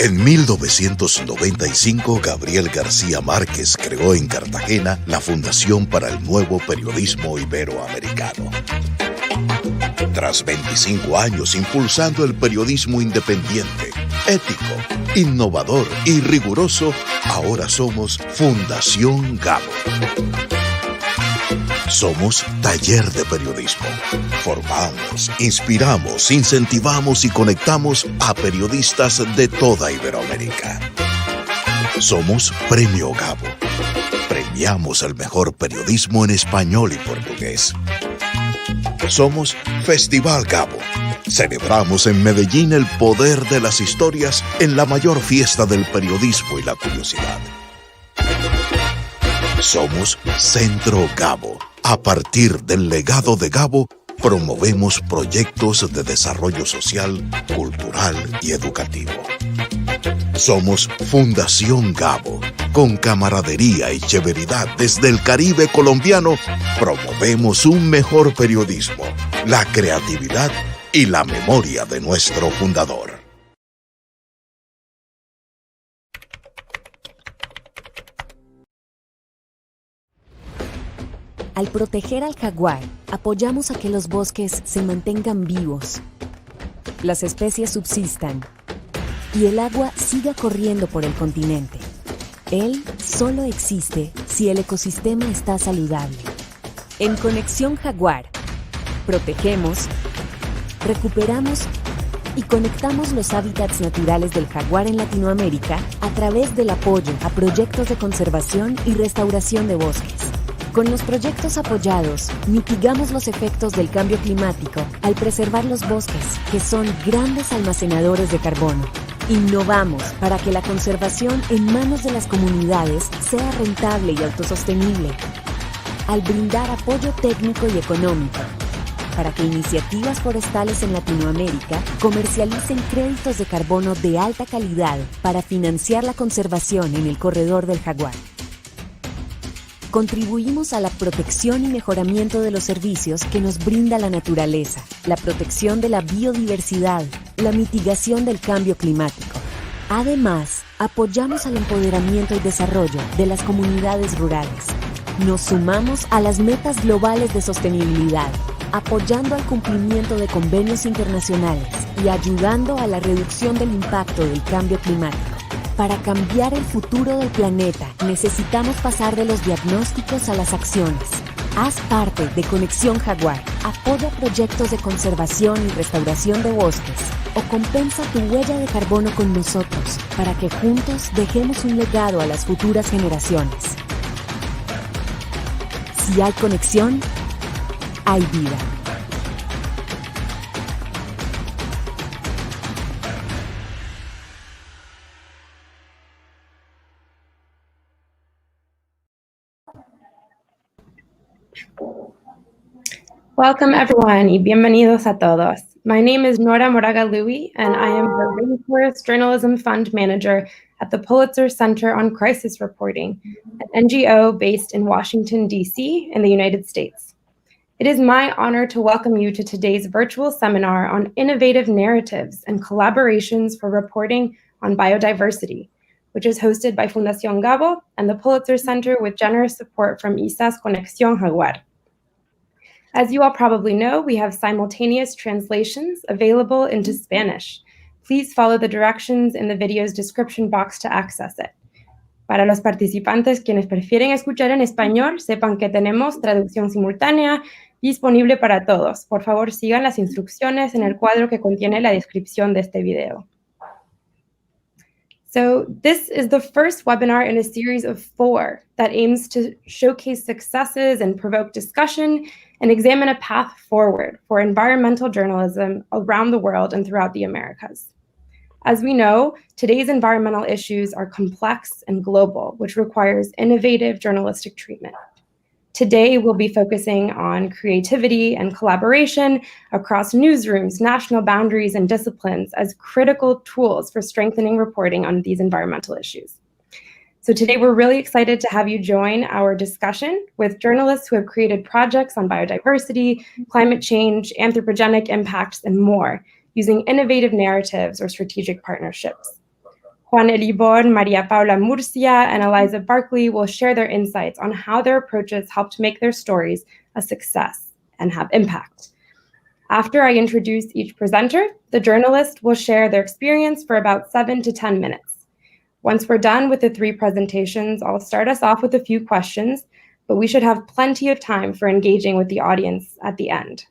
En 1995, Gabriel García Márquez creó en Cartagena la Fundación para el Nuevo Periodismo Iberoamericano. Tras 25 años impulsando el periodismo independiente, ético, innovador y riguroso, ahora somos Fundación Gabo. Somos taller de periodismo. Formamos, inspiramos, incentivamos y conectamos a periodistas de toda Iberoamérica. Somos Premio Gabo. Premiamos el mejor periodismo en español y portugués. Somos Festival Gabo. Celebramos en Medellín el poder de las historias en la mayor fiesta del periodismo y la curiosidad. Somos Centro Gabo. A partir del legado de Gabo, promovemos proyectos de desarrollo social, cultural y educativo. Somos Fundación Gabo. Con camaradería y chéveridad desde el Caribe colombiano, promovemos un mejor periodismo, la creatividad y la memoria de nuestro fundador. Al proteger al jaguar, apoyamos a que los bosques se mantengan vivos, las especies subsistan y el agua siga corriendo por el continente. Él solo existe si el ecosistema está saludable. En Conexión Jaguar, protegemos, recuperamos y conectamos los hábitats naturales del jaguar en Latinoamérica a través del apoyo a proyectos de conservación y restauración de bosques. Con los proyectos apoyados, mitigamos los efectos del cambio climático al preservar los bosques, que son grandes almacenadores de carbono. Innovamos para que la conservación en manos de las comunidades sea rentable y autosostenible. Al brindar apoyo técnico y económico, para que iniciativas forestales en Latinoamérica comercialicen créditos de carbono de alta calidad para financiar la conservación en el corredor del jaguar. Contribuimos a la protección y mejoramiento de los servicios que nos brinda la naturaleza, la protección de la biodiversidad, la mitigación del cambio climático. Además, apoyamos al empoderamiento y desarrollo de las comunidades rurales. Nos sumamos a las metas globales de sostenibilidad, apoyando al cumplimiento de convenios internacionales y ayudando a la reducción del impacto del cambio climático. Para cambiar el futuro del planeta, necesitamos pasar de los diagnósticos a las acciones. Haz parte de Conexión Jaguar. Apoya proyectos de conservación y restauración de bosques o compensa tu huella de carbono con nosotros para que juntos dejemos un legado a las futuras generaciones. Si hay conexión, hay vida. Welcome everyone y bienvenidos a todos. My name is Nora Moraga-Lewy and I am the Rainforest Journalism Fund Manager at the Pulitzer Center on Crisis Reporting, an NGO based in Washington, D.C. in the United States. It is my honor to welcome you to today's virtual seminar on innovative narratives and collaborations for reporting on biodiversity, which is hosted by Fundación Gabo and the Pulitzer Center with generous support from ISA's Conexión Jaguar. As you all probably know, we have simultaneous translations available into Spanish. Please follow the directions in the video's description box to access it. Para los participantes quienes prefieren escuchar en español, sepan que tenemos traducción simultánea disponible para todos. Por favor, sigan las instrucciones en el cuadro que contiene la descripción de este video. So this is the first webinar in a series of 4 that aims to showcase successes and provoke discussion and examine a path forward for environmental journalism around the world and throughout the Americas. As we know, today's environmental issues are complex and global, which requires innovative journalistic treatment. Today, we'll be focusing on creativity and collaboration across newsrooms, national boundaries, and disciplines as critical tools for strengthening reporting on these environmental issues. So today, we're really excited to have you join our discussion with journalists who have created projects on biodiversity, climate change, anthropogenic impacts, and more, using innovative narratives or strategic partnerships. Juan Heilborn, María Paula Murcia, and Eliza Barclay will share their insights on how their approaches helped make their stories a success and have impact. After I introduce each presenter, the journalist will share their experience for about 7 to 10 minutes. Once we're done with the 3 presentations, I'll start us off with a few questions, but we should have plenty of time for engaging with the audience at the end.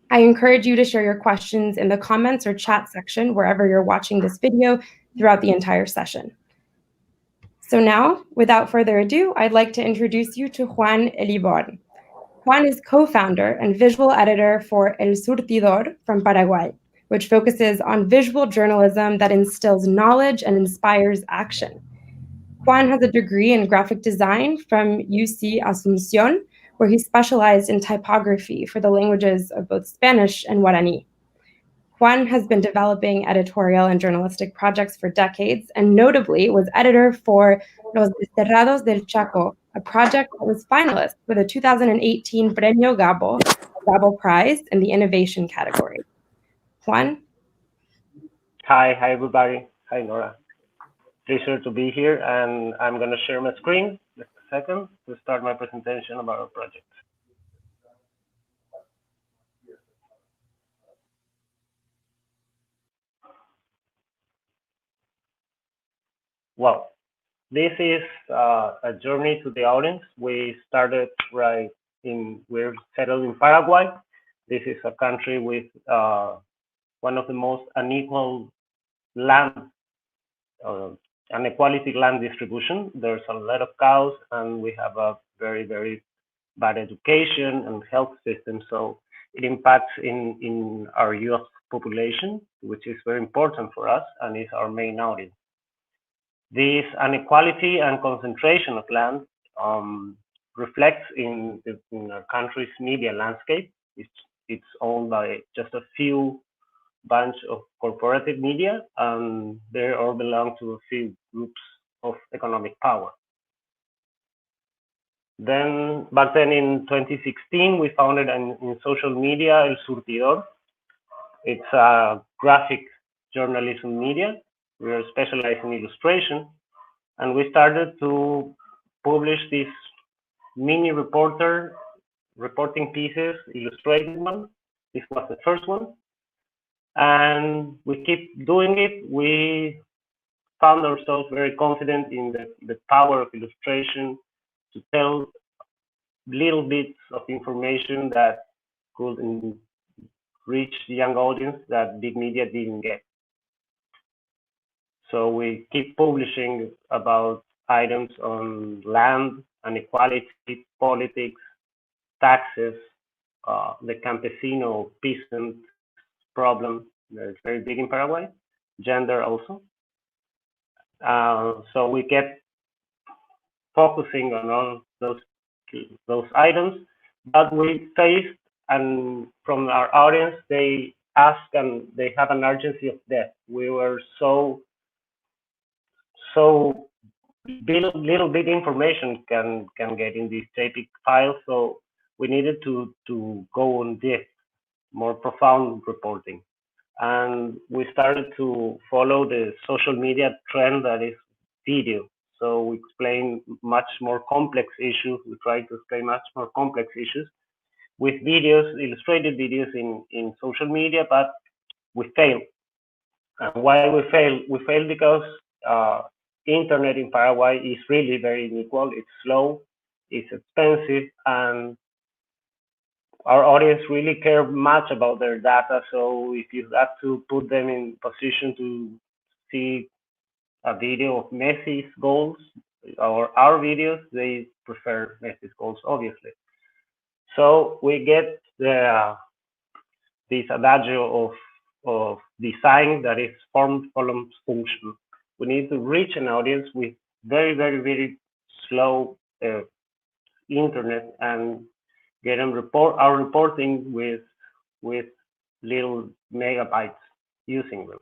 I encourage you to share your questions in the comments or chat section wherever you're watching this video throughout the entire session. So now, without further ado, I'd like to introduce you to Juan Heilborn. Juan is co-founder and visual editor for El Surtidor from Paraguay, which focuses on visual journalism that instills knowledge and inspires action. Juan has a degree in graphic design from UC Asunción, where he specialized in typography for the languages of both Spanish and Guarani. Juan has been developing editorial and journalistic projects for decades, and notably was editor for Los Desterrados del Chaco, a project that was finalist for the 2018 Premio Gabo Prize in the Innovation category. Juan? Hi everybody. Hi Nora. Pleasure to be here, and I'm going to share my screen just a second to start my presentation about our project. Well, this is a journey to the audience. We started we're settled in Paraguay. This is a country with one of the most unequal land, inequality land distribution. There's a lot of cows, and we have a very, very bad education and health system. So it impacts in our youth population, which is very important for us and is our main audience. This inequality and concentration of land reflects in our country's media landscape. It's owned by just a few bunch of corporative media, and they all belong to a few groups of economic power. Then, back then in 2016, we founded in social media El Surtidor. It's a graphic journalism media. We are specialized in illustration, and we started to publish these mini reporting pieces, illustrated one. This was the first one. And we keep doing it. We found ourselves very confident in the power of illustration to tell little bits of information that could reach the young audience that big media didn't get. So we keep publishing about items on land, inequality, politics, taxes, the campesino peasant problem that is very big in Paraguay, gender also. So we kept focusing on all those items, but we faced, and from our audience, they ask and they have an urgency of death. We were so little bit information can get in these JPEG files, so we needed to go on depth, more profound reporting. And we started to follow the social media trend that is video. So we explain much more complex issues. We try to explain much more complex issues with videos, illustrated videos in social media, but we failed. And why we failed? We failed because internet in Paraguay is really very unequal. It's slow, it's expensive, and our audience really care much about their data. So if you have to put them in position to see a video of Messi's goals or our videos, they prefer Messi's goals, obviously. So we get this adagio of design that is form follows function. We need to reach an audience with very, very, very slow internet and get them our reporting with little megabytes using them.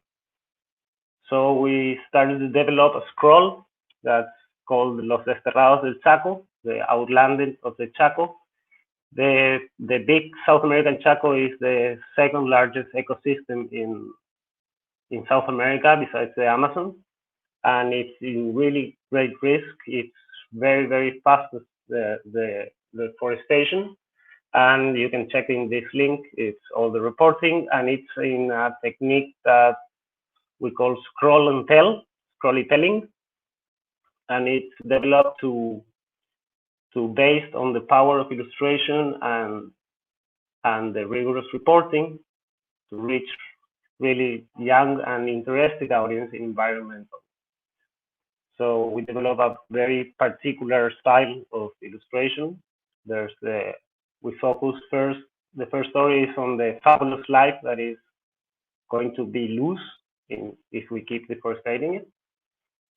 So we started to develop a scroll that's called Los Desterrados del Chaco, the outlanding of the Chaco. The big South American Chaco is the second largest ecosystem in South America besides the Amazon. and it's in really great risk. It's very, very fast, the deforestation. And you can check in this link, it's all the reporting, and it's in a technique that we call storytelling, and it's developed to based on the power of illustration and the rigorous reporting to reach really young and interested audience in environmental. So we develop a very particular style of illustration. We focus first, the first story is on the fabulous life that is going to be loose if we keep deforesting it.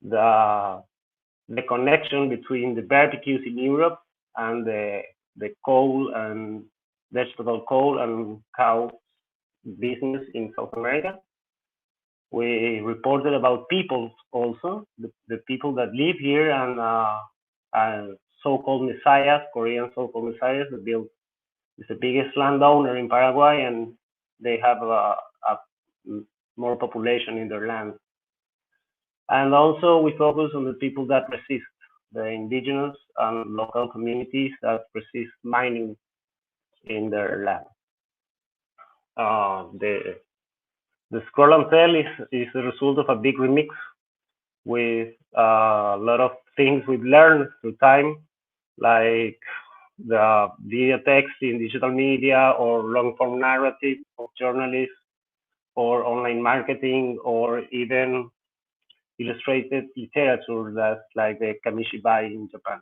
The connection between the barbecues in Europe and the coal and vegetable coal and cow business in South America. We reported about people also, the people that live here and so-called messiahs, Korean so-called messiahs. Is the biggest landowner in Paraguay, and they have a more population in their land. And also we focus on the people that resist, the indigenous and local communities that resist mining in their land. The Scroll and Tell is the result of a big remix with a lot of things we've learned through time, like the video text in digital media or long-form narrative of journalists or online marketing or even illustrated literature that's like the Kamishibai in Japan.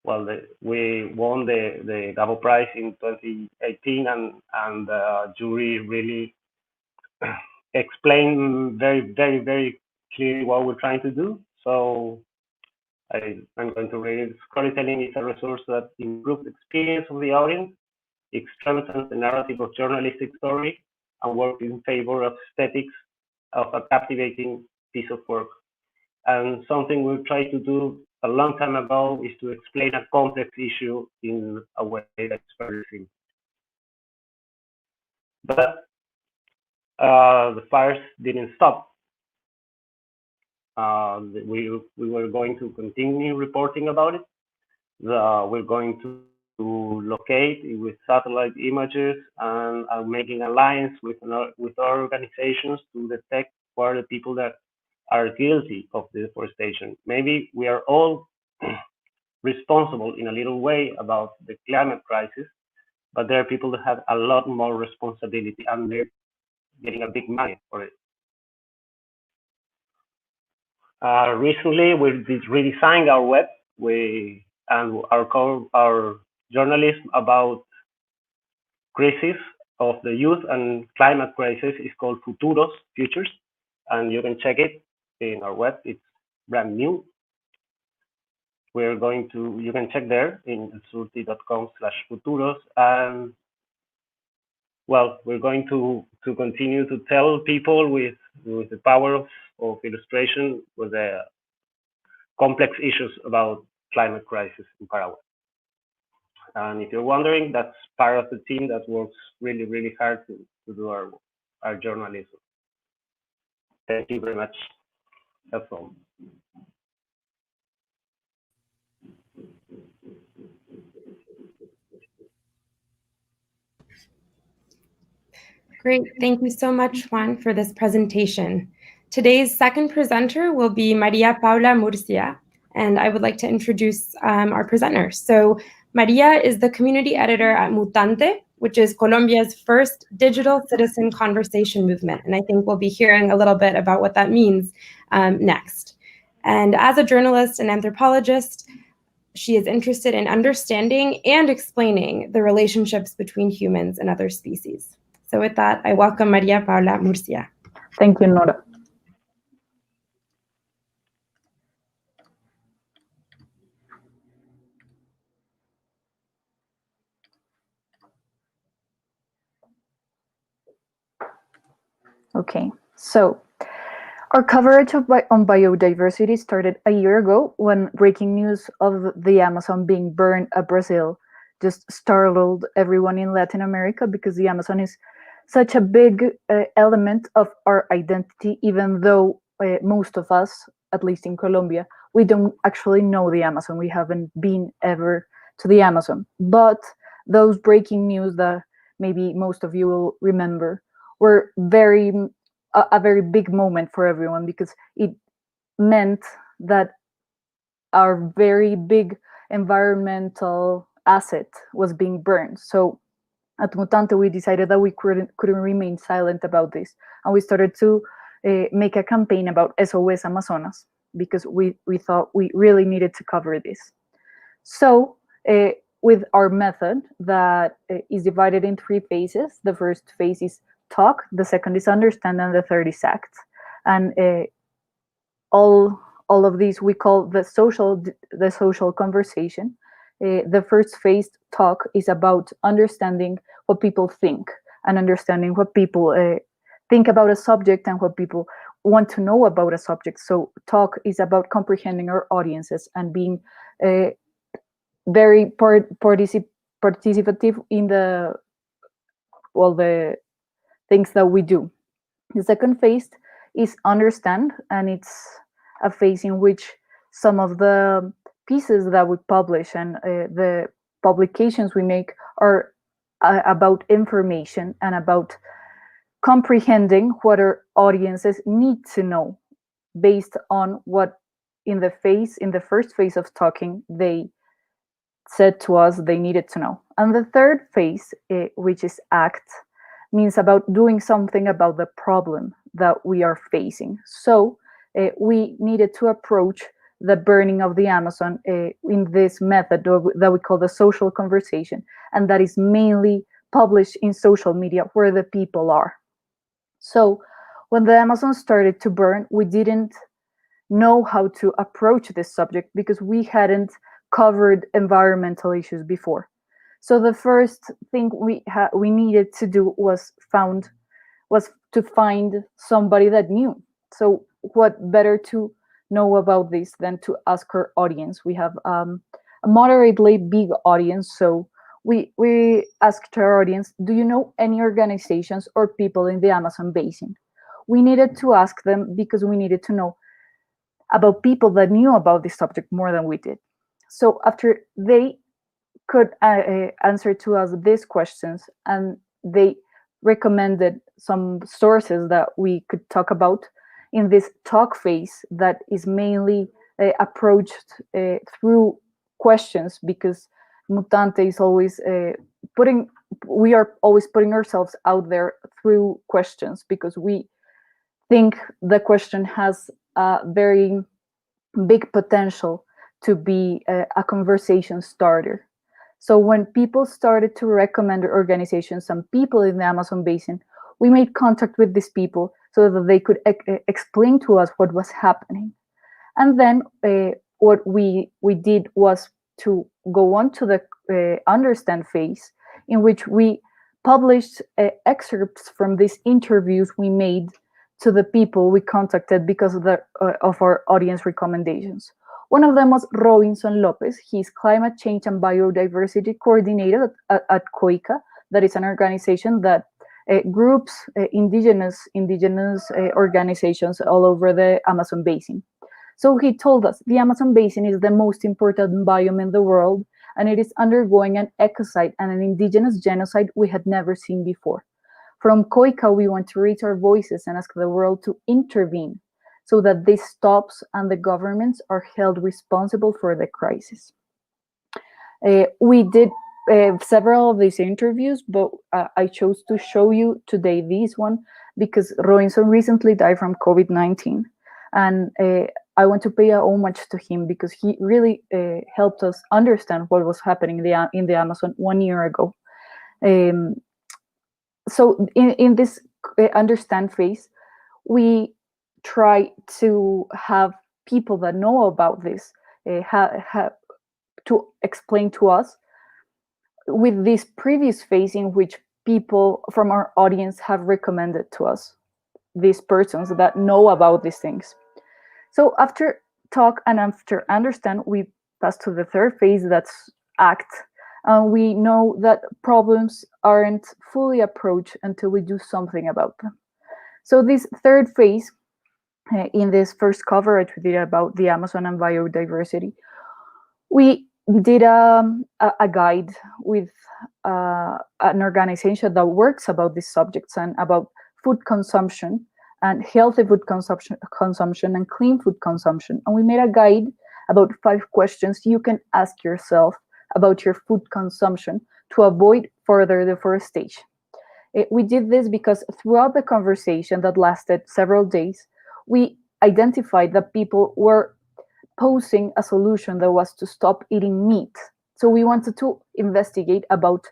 Well, we won the Gabo Prize in 2018, and the jury really explained very, very, very clearly what we're trying to do. So I'm going to read it. Storytelling is a resource that improves the experience of the audience. It strengthens the narrative of journalistic story and works in favor of aesthetics of a captivating piece of work. And something we tried to do a long time ago is to explain a complex issue in a way that's very simple. But the fires didn't stop. We were going to continue reporting about it. We're going to locate with satellite images and are making alliance with our organizations to detect who are the people that are guilty of the deforestation. Maybe we are all responsible in a little way about the climate crisis, but there are people that have a lot more responsibility and they're getting a big money for it. Recently, we redesigned our web and our journalism about crisis of the youth and climate crisis is called Futuros, Futures, and you can check it in our web. It's brand new. You can check there in elsurti.com/futuros, and well, we're going to continue to tell people with the power of illustration with the complex issues about climate crisis in Paraguay. And if you're wondering, that's part of the team that works really, really hard to do our journalism. Thank you very much. That's all. Great. Thank you so much, Juan, for this presentation. Today's second presenter will be María Paula Murcia, and I would like to introduce our presenter. So Maria is the community editor at Mutante, which is Colombia's first digital citizen conversation movement. And I think we'll be hearing a little bit about what that means next. And as a journalist and anthropologist, she is interested in understanding and explaining the relationships between humans and other species. So with that, I welcome María Paula Murcia. Thank you, Nora. Okay, so our coverage on biodiversity started a year ago when breaking news of the Amazon being burned at Brazil just startled everyone in Latin America, because the Amazon is such a big element of our identity, even though most of us, at least in Colombia, we don't actually know the Amazon. We haven't been ever to the Amazon. But those breaking news that maybe most of you will remember were a very big moment for everyone, because it meant that our very big environmental asset was being burned. So at Mutante, we decided that we couldn't remain silent about this. And we started to make a campaign about SOS Amazonas, because we thought we really needed to cover this. So with our method that is divided in 3 phases, the first phase is talk, the second is understand, and the third is act. And all of these we call the social conversation. The first phase, talk, is about understanding what people think and understanding what people think about a subject and what people want to know about a subject. So talk is about comprehending our audiences and being very participative in the things that we do. The second phase is understand, and it's a phase in which some of the pieces that we publish and the publications we make are about information and about comprehending what our audiences need to know based on what in the first phase of talking they said to us they needed to know. And the third phase, which is act, means about doing something about the problem that we are facing. So we needed to approach the burning of the Amazon in this method that we call the social conversation, and that is mainly published in social media where the people are. So when the Amazon started to burn, we didn't know how to approach this subject because we hadn't covered environmental issues before. So the first thing we needed to do was to find somebody that knew. So what better to know about this than to ask our audience? We have a moderately big audience, so we asked our audience, do you know any organizations or people in the Amazon basin? We needed to ask them because we needed to know about people that knew about this subject more than we did. So after they could answer to us these questions, and they recommended some sources that we could talk about in this talk phase that is mainly approached through questions, because Mutante is always we are always putting ourselves out there through questions, because we think the question has a very big potential to be a conversation starter. So when people started to recommend organizations, some people in the Amazon basin, we made contact with these people so that they could explain to us what was happening. And then what we did was to go on to the understand phase, in which we published excerpts from these interviews we made to the people we contacted because of our audience recommendations. One of them was Robinson Lopez. He's climate change and biodiversity coordinator at COICA. That is an organization that groups indigenous organizations all over the Amazon basin. So he told us the Amazon basin is the most important biome in the world, and it is undergoing an ecocide and an indigenous genocide we had never seen before. From COICA, we want to raise our voices and ask the world to intervene so that this stops and the governments are held responsible for the crisis. We did several of these interviews, but I chose to show you today this one because Robinson recently died from COVID-19. And I want to pay a homage to him because he really helped us understand what was happening in the Amazon 1 year ago. So in this understand phase, we try to have people that know about this to explain to us with this previous phase in which people from our audience have recommended to us these persons that know about these things. So after talk and after understand, we pass to the third phase, that's act. We know that problems aren't fully approached until we do something about them. So this third phase, in this first coverage we did about the Amazon and biodiversity, we did a guide with an organization that works about these subjects and about food consumption and healthy food consumption and clean food consumption. And we made a guide about 5 questions you can ask yourself about your food consumption to avoid further deforestation. We did this because throughout the conversation that lasted several days, we identified that people were posing a solution that was to stop eating meat. So we wanted to investigate about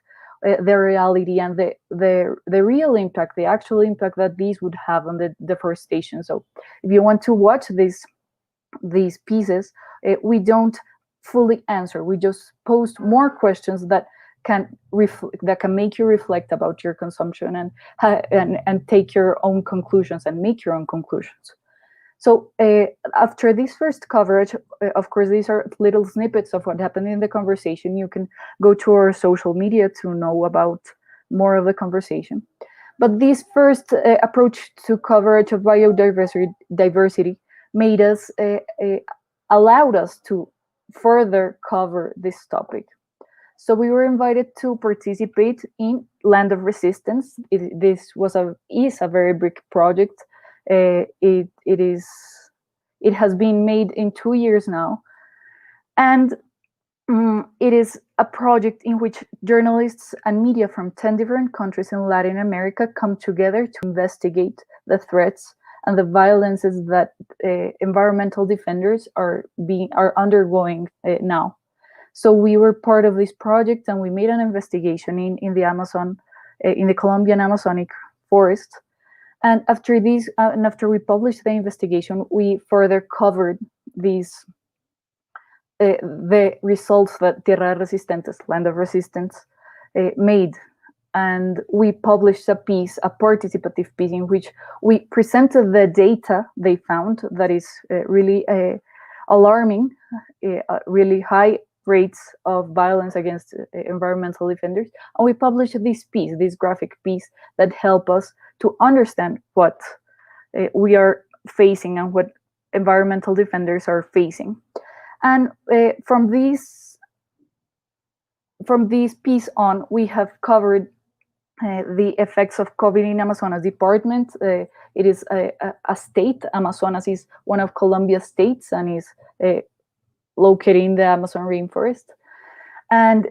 the reality and the real impact, the actual impact that these would have on the deforestation. So if you want to watch these pieces, we don't fully answer. We just post more questions that can make you reflect about your consumption and take your own conclusions and make your own conclusions. So after this first coverage, of course, these are little snippets of what happened in the conversation. You can go to our social media to know about more of the conversation. But this first approach to coverage of biodiversity made us, allowed us to further cover this topic. So we were invited to participate in Land of Resistance. This is a very big project. It has been made in 2 years now, and it is a project in which journalists and media from 10 different countries in Latin America come together to investigate the threats and the violences that environmental defenders are undergoing now. So we were part of this project, and we made an investigation in the Amazon, in the Colombian Amazonic forest. And after we published the investigation, we further covered the results that Tierra Resistentes, Land of Resistance, made. And we published a participative piece, in which we presented the data they found that is really alarming, really high rates of violence against environmental defenders. And we published this graphic piece that help us to understand what we are facing and what environmental defenders are facing. And from this piece on, we have covered the effects of COVID in Amazonas department. It is a state. Amazonas is one of Colombia's states and is located in the Amazon rainforest. And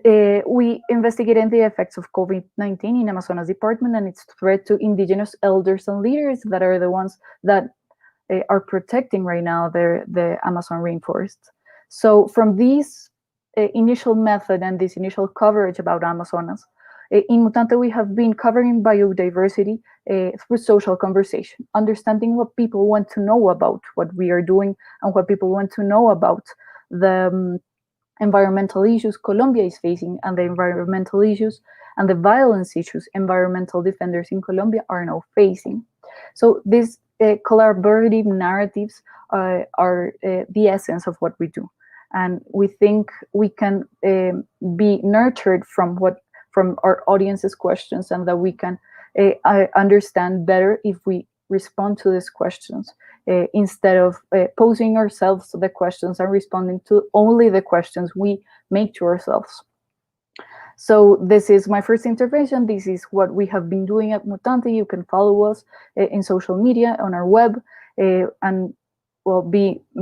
we investigated the effects of COVID-19 in Amazonas department and its threat to indigenous elders and leaders that are the ones that are protecting right now the Amazon rainforest. So from this initial method and this initial coverage about Amazonas, in Mutante we have been covering biodiversity through social conversation, understanding what people want to know about what we are doing and what people want to know about the environmental issues Colombia is facing and the environmental issues and the violence issues environmental defenders in Colombia are now facing. So these collaborative narratives are the essence of what we do. And we think we can be nurtured from our audience's questions, and that we can understand better if we respond to these questions instead of posing ourselves the questions and responding to only the questions we make to ourselves. So this is my first intervention. This is what we have been doing at Mutante. You can follow us in social media, on our web, and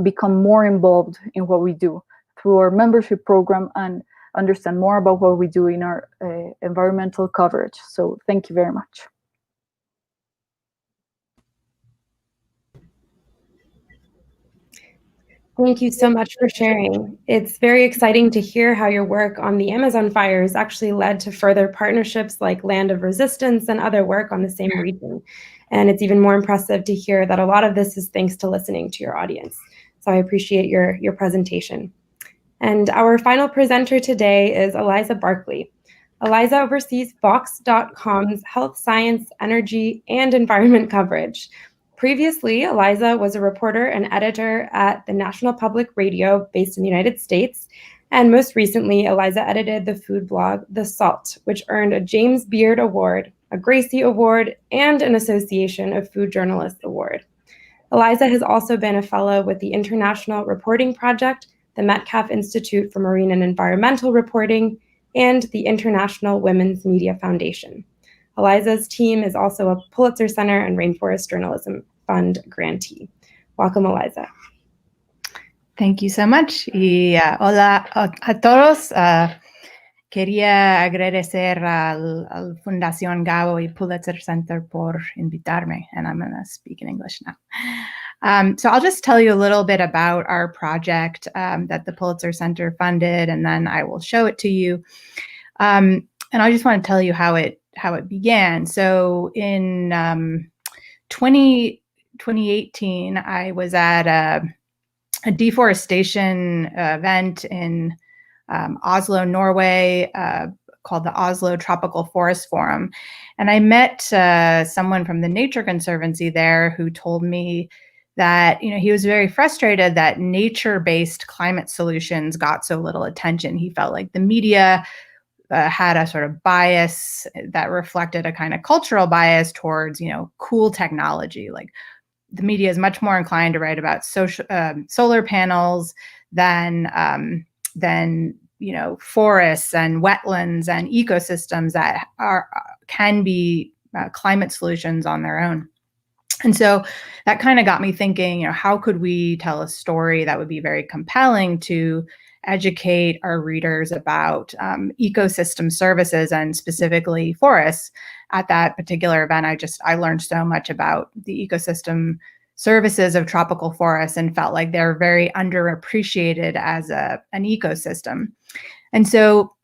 become more involved in what we do through our membership program and understand more about what we do in our environmental coverage. So thank you very much. Thank you so much for sharing. It's very exciting to hear how your work on the Amazon fires actually led to further partnerships like Land of Resistance and other work on the same region. And it's even more impressive to hear that a lot of this is thanks to listening to your audience. So I appreciate your presentation. And our final presenter today is Eliza Barclay. Eliza oversees Vox.com's health, science, energy, and environment coverage. Previously, Eliza was a reporter and editor at the National Public Radio based in the United States, And most recently, Eliza edited the food blog, The Salt, which earned a James Beard Award, a Gracie Award, and an Association of Food Journalists Award. Eliza has also been a fellow with the International Reporting Project, the Metcalf Institute for Marine and Environmental Reporting, and the International Women's Media Foundation. Eliza's team is also a Pulitzer Center and Rainforest Journalism Fund grantee. Welcome, Eliza. Thank you so much. Y hola a todos. Quería agradecer al Fundación Gabo y Pulitzer Center por invitarme, and I'm going to speak in English now. So I'll just tell you a little bit about our project that the Pulitzer Center funded, and then I will show it to you. And I just want to tell you how it began. So in 2018, I was at a deforestation event in Oslo, Norway, called the Oslo Tropical Forest Forum. And I met someone from the Nature Conservancy there who told me that, he was very frustrated that nature-based climate solutions got so little attention. He felt like the media had a sort of bias that reflected a kind of cultural bias towards, cool technology. Like, the media is much more inclined to write about solar panels than forests and wetlands and ecosystems that can be climate solutions on their own. And so that kind of got me thinking, how could we tell a story that would be very compelling to educate our readers about ecosystem services and specifically forests. At that particular event, I learned so much about the ecosystem services of tropical forests and felt like they're very underappreciated as an ecosystem. And so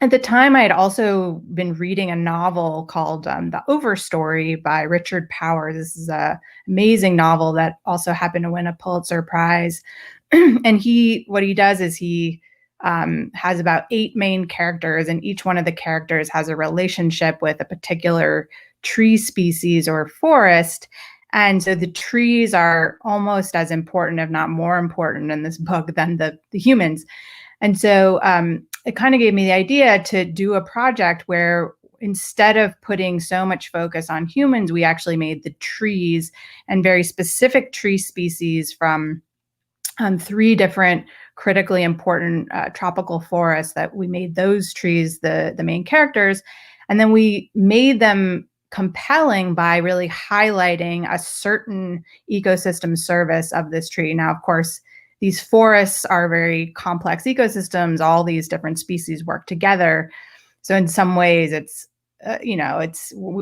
at the time, I had also been reading a novel called The Overstory by Richard Powers. This is an amazing novel that also happened to win a Pulitzer Prize. And what he does is he has about 8 main characters, and each one of the characters has a relationship with a particular tree species or forest. And so the trees are almost as important, if not more important in this book than the humans. And so it kind of gave me the idea to do a project where instead of putting so much focus on humans, we actually made the trees and very specific tree species from 3 different critically important tropical forests, that we made those trees the main characters. And then we made them compelling by really highlighting a certain ecosystem service of this tree. Now, of course, these forests are very complex ecosystems. All these different species work together. So in some ways, it's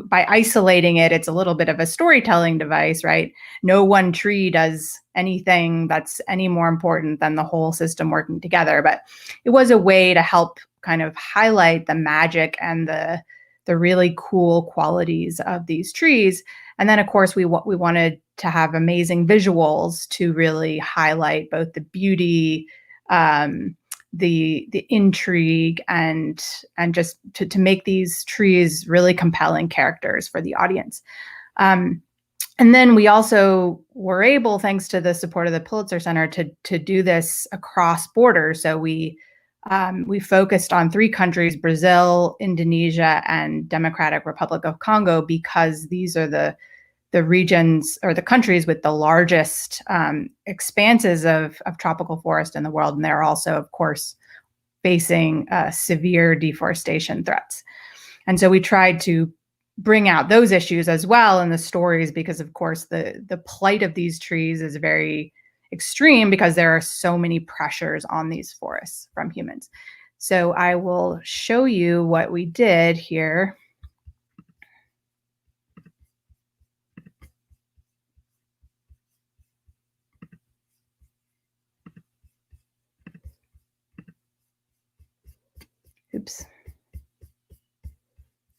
by isolating it, it's a little bit of a storytelling device, right? No one tree does anything that's any more important than the whole system working together. But it was a way to help kind of highlight the magic and the really cool qualities of these trees. And then, of course, we wanted to have amazing visuals to really highlight both the beauty, the intrigue, and just to make these trees really compelling characters for the audience. And then we also were able, thanks to the support of the Pulitzer Center, to do this across borders. So we focused on 3 countries: Brazil, Indonesia, and Democratic Republic of Congo, because these are the regions or the countries with the largest expanses of tropical forest in the world. And they're also, of course, facing severe deforestation threats. And so we tried to bring out those issues as well in the stories, because, of course, the plight of these trees is very extreme because there are so many pressures on these forests from humans. So I will show you what we did here. Oops.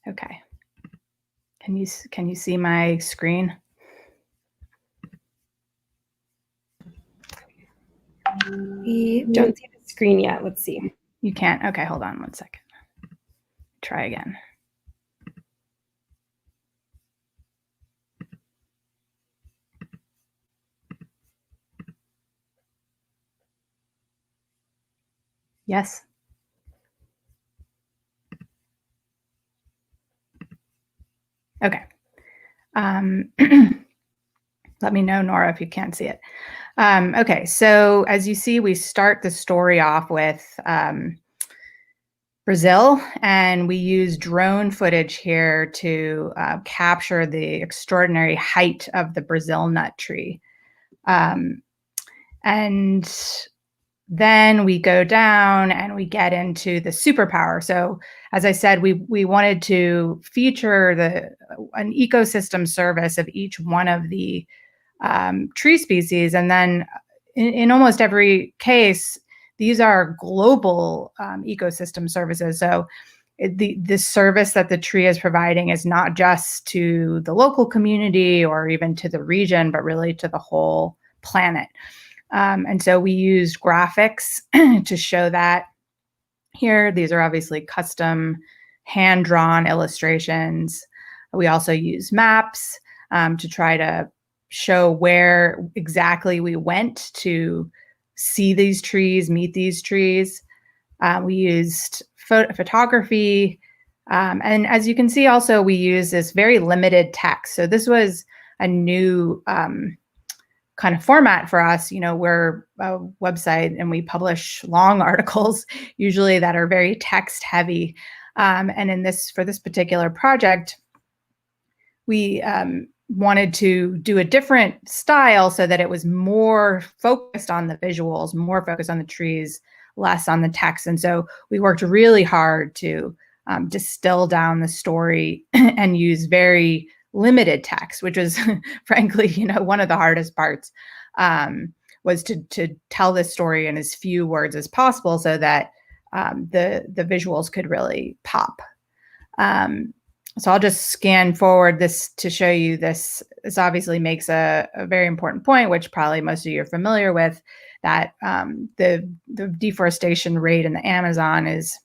Okay. Can you see my screen? We don't see the screen yet. Let's see. You can't? Okay, hold on 1 second. Try again. Yes. Okay. Let me know, Nora, if you can't see it. Okay, so as you see, we start the story off with Brazil, and we use drone footage here to capture the extraordinary height of the Brazil nut tree. And then we go down and we get into the superpower. So as I said, we wanted to feature an ecosystem service of each one of the tree species. And then in almost every case, these are global ecosystem services. So the service that the tree is providing is not just to the local community or even to the region, but really to the whole planet. And so we used graphics to show that here. These are obviously custom hand-drawn illustrations. We also use maps to try to show where exactly we went to see these trees, meet these trees. We used photography. And as you can see, also, we use this very limited text. So this was a new kind of format for us. We're a website and we publish long articles, usually that are very text heavy. And for this particular project, we wanted to do a different style so that it was more focused on the visuals, more focused on the trees, less on the text. And so we worked really hard to distill down the story and use very limited text, which was frankly, one of the hardest parts, was to tell this story in as few words as possible so that the visuals could really pop. So I'll just scan forward this to show you this. This obviously makes a very important point, which probably most of you are familiar with, that the deforestation rate in the Amazon is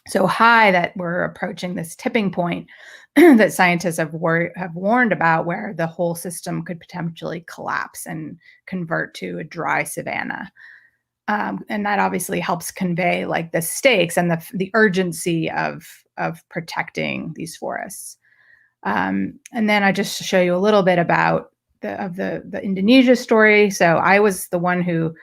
so high that we're approaching this tipping point that scientists have warned about, where the whole system could potentially collapse and convert to a dry savanna. And that obviously helps convey like the stakes and the urgency of protecting these forests. And then I just show you a little bit about the Indonesia story. So I was the one who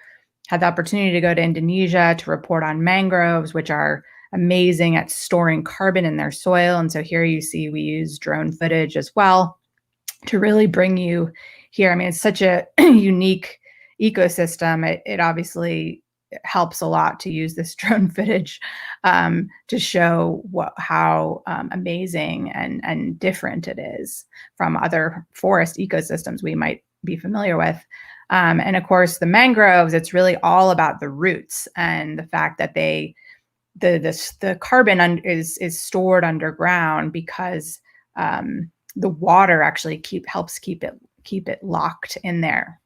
had the opportunity to go to Indonesia to report on mangroves, which are amazing at storing carbon in their soil. And so here you see we use drone footage as well to really bring you here. I mean, it's such a unique ecosystem. It obviously helps a lot to use this drone footage to show how amazing and different it is from other forest ecosystems we might be familiar with. And of course, the mangroves, it's really all about the roots and the fact that the carbon is stored underground because the water actually helps keep it locked in there.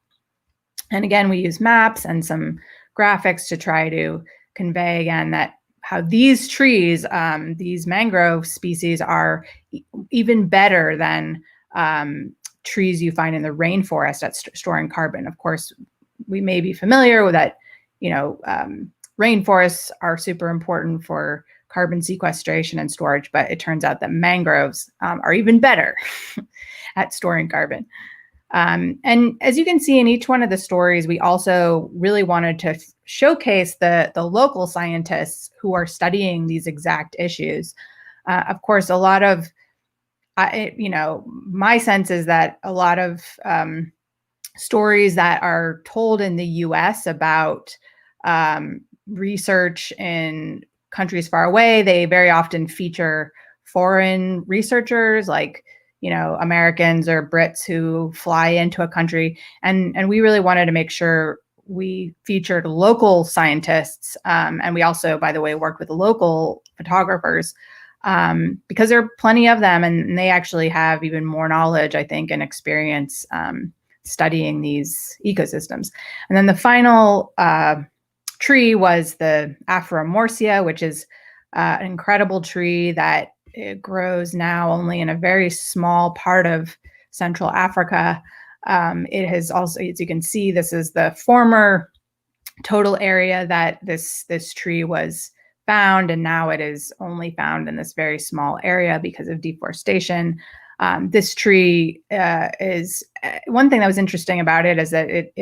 And again, we use maps and some graphics to try to convey again that how these trees, these mangrove species, are even better than trees you find in the rainforest at storing carbon. Of course, we may be familiar with that, rainforests are super important for carbon sequestration and storage, but it turns out that mangroves are even better at storing carbon. And as you can see in each one of the stories, we also really wanted to showcase the local scientists who are studying these exact issues. Of course, a lot of, my sense is that a lot of stories that are told in the US about research in countries far away, they very often feature foreign researchers like Americans or Brits who fly into a country. And we really wanted to make sure we featured local scientists. And we also, by the way, worked with local photographers because there are plenty of them, and they actually have even more knowledge, I think, and experience studying these ecosystems. And then the final tree was the Aframorcia, which is an incredible tree that it grows now only in a very small part of Central Africa. It has also, as you can see, this is the former total area that this tree was found, and now it is only found in this very small area because of deforestation. This tree is one thing that was interesting about it is that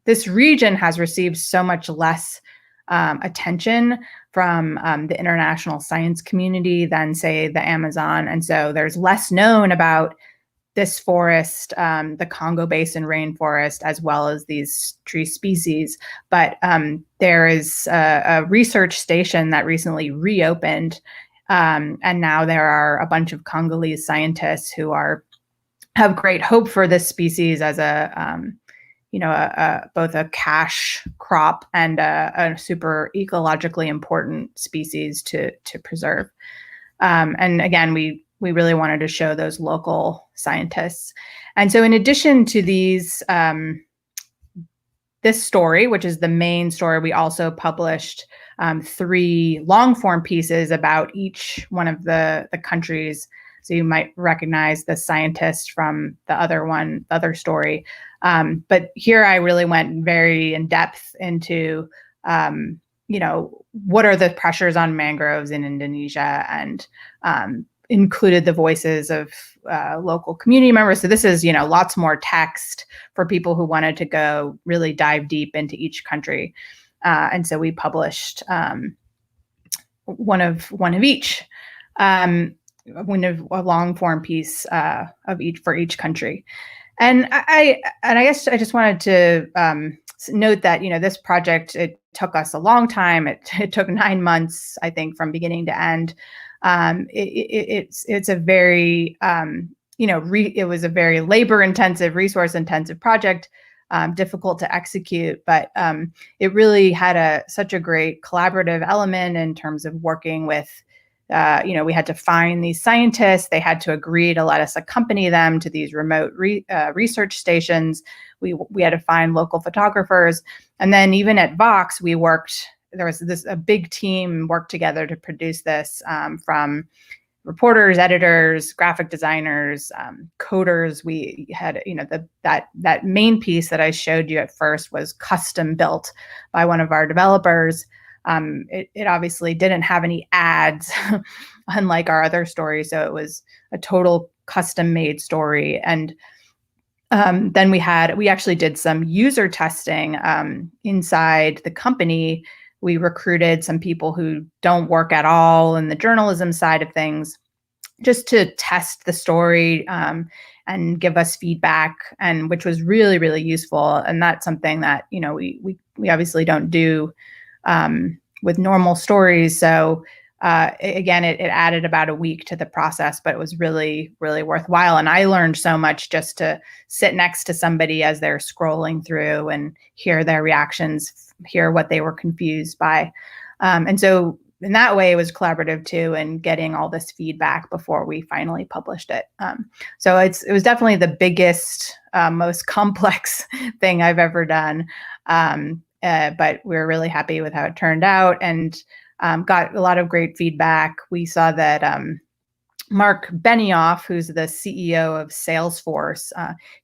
this region has received so much less attention from the international science community than, say, the Amazon. And so there's less known about this forest, the Congo Basin rainforest, as well as these tree species. But there is a research station that recently reopened, and now there are a bunch of Congolese scientists who have great hope for this species as both a cash crop and a super ecologically important species to preserve. And again, we really wanted to show those local scientists. And so in addition to this story, which is the main story, we also published 3 long form pieces about each one of the countries. So you might recognize the scientist from the other story. But here I really went very in depth into, what are the pressures on mangroves in Indonesia, and included the voices of local community members. So this is, lots more text for people who wanted to go really dive deep into each country. And so we published one of each. A long form piece of each for each country. And I guess I just wanted to note that, this project, it took us a long time. It took 9 months, I think, from beginning to end. It's a very, it was a very labor intensive, resource intensive project, difficult to execute, but it really had such a great collaborative element in terms of working with, we had to find these scientists. They had to agree to let us accompany them to these remote research stations. We had to find local photographers. And then even at Vox, there was a big team worked together to produce this, from reporters, editors, graphic designers, coders. We had, that main piece that I showed you at first was custom built by one of our developers. It obviously didn't have any ads, unlike our other stories. So it was a total custom made story. And then we actually did some user testing inside the company. We recruited some people who don't work at all in the journalism side of things, just to test the story and give us feedback, and which was really, really useful. And that's something that, we obviously don't do with normal stories. So again, it added about a week to the process, but it was really, really worthwhile. And I learned so much just to sit next to somebody as they're scrolling through and hear their reactions, hear what they were confused by. And so in that way, it was collaborative too, and getting all this feedback before we finally published it. So it was definitely the biggest, most complex thing I've ever done. But we're really happy with how it turned out, and got a lot of great feedback. We saw that Mark Benioff, who's the CEO of Salesforce,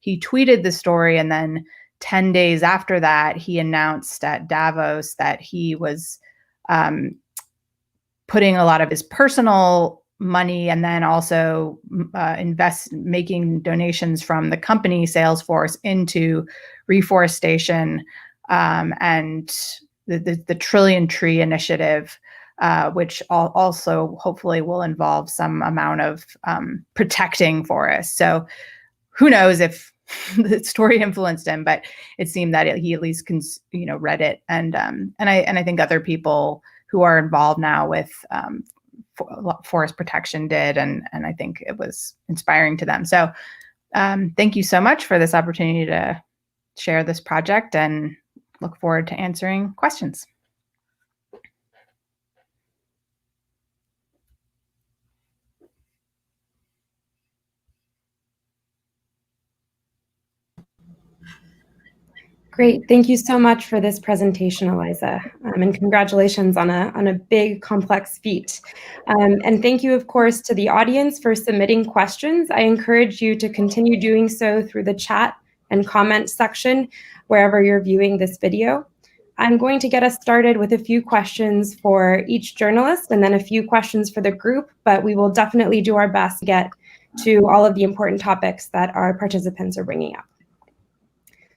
he tweeted the story, and then 10 days after that, he announced at Davos that he was putting a lot of his personal money, and then also making donations from the company Salesforce into reforestation, and the Trillion Tree Initiative, which also hopefully will involve some amount of protecting forests. So who knows if the story influenced him, but it seemed that he at least read it, and I think other people who are involved now with forest protection did, and I think it was inspiring to them. So thank you so much for this opportunity to share this project, and look forward to answering questions. Great. Thank you so much for this presentation, Eliza, and congratulations on a big, complex feat. And thank you, of course, to the audience for submitting questions. I encourage you to continue doing so through the chat and comment section wherever you're viewing this video. I'm going to get us started with a few questions for each journalist and then a few questions for the group, but we will definitely do our best to get to all of the important topics that our participants are bringing up.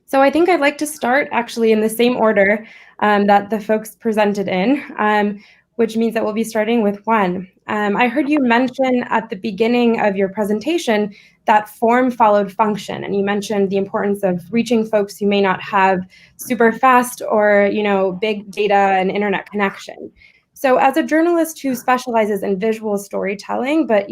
So I think I'd like to start actually in the same order that the folks presented in, which means that we'll be starting with Juan. I heard you mention at the beginning of your presentation that form followed function, and you mentioned the importance of reaching folks who may not have super fast or big data and internet connection. So as a journalist who specializes in visual storytelling, but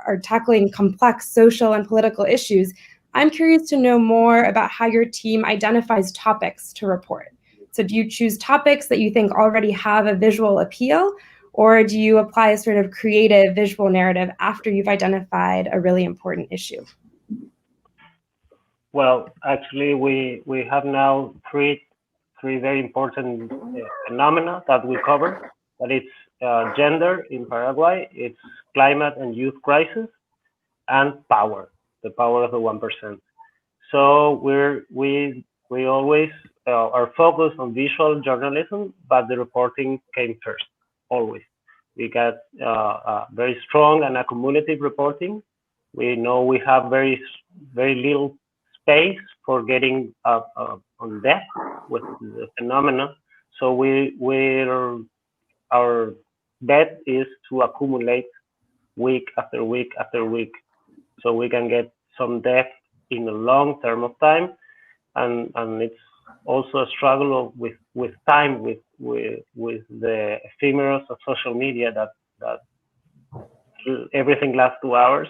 are tackling complex social and political issues, I'm curious to know more about how your team identifies topics to report. So do you choose topics that you think already have a visual appeal, or do you apply a sort of creative visual narrative after you've identified a really important issue? Well, actually, we have now three very important phenomena that we cover. That it's gender in Paraguay, it's climate and youth crisis, and power, the power of the 1%. So we always are focused on visual journalism, but the reporting came first, always. We got very strong and accumulative reporting. We know we have very little space for getting on depth with the phenomena. So our bet is to accumulate week after week after week, so we can get some depth in a long term of time, and it's also a struggle with time, with the ephemeros of social media that everything lasts 2 hours,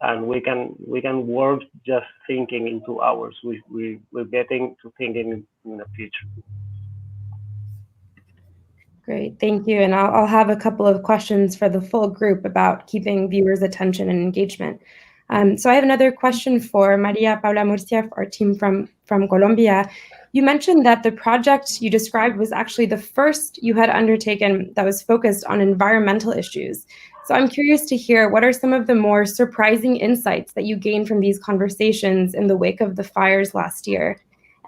and we can work just thinking in 2 hours. We're getting to thinking in the future. Great, thank you. And I'll have a couple of questions for the full group about keeping viewers' attention and engagement. So I have another question for María Paula Murcia, our team from Colombia. You mentioned that the project you described was actually the first you had undertaken that was focused on environmental issues. So I'm curious to hear, what are some of the more surprising insights that you gained from these conversations in the wake of the fires last year?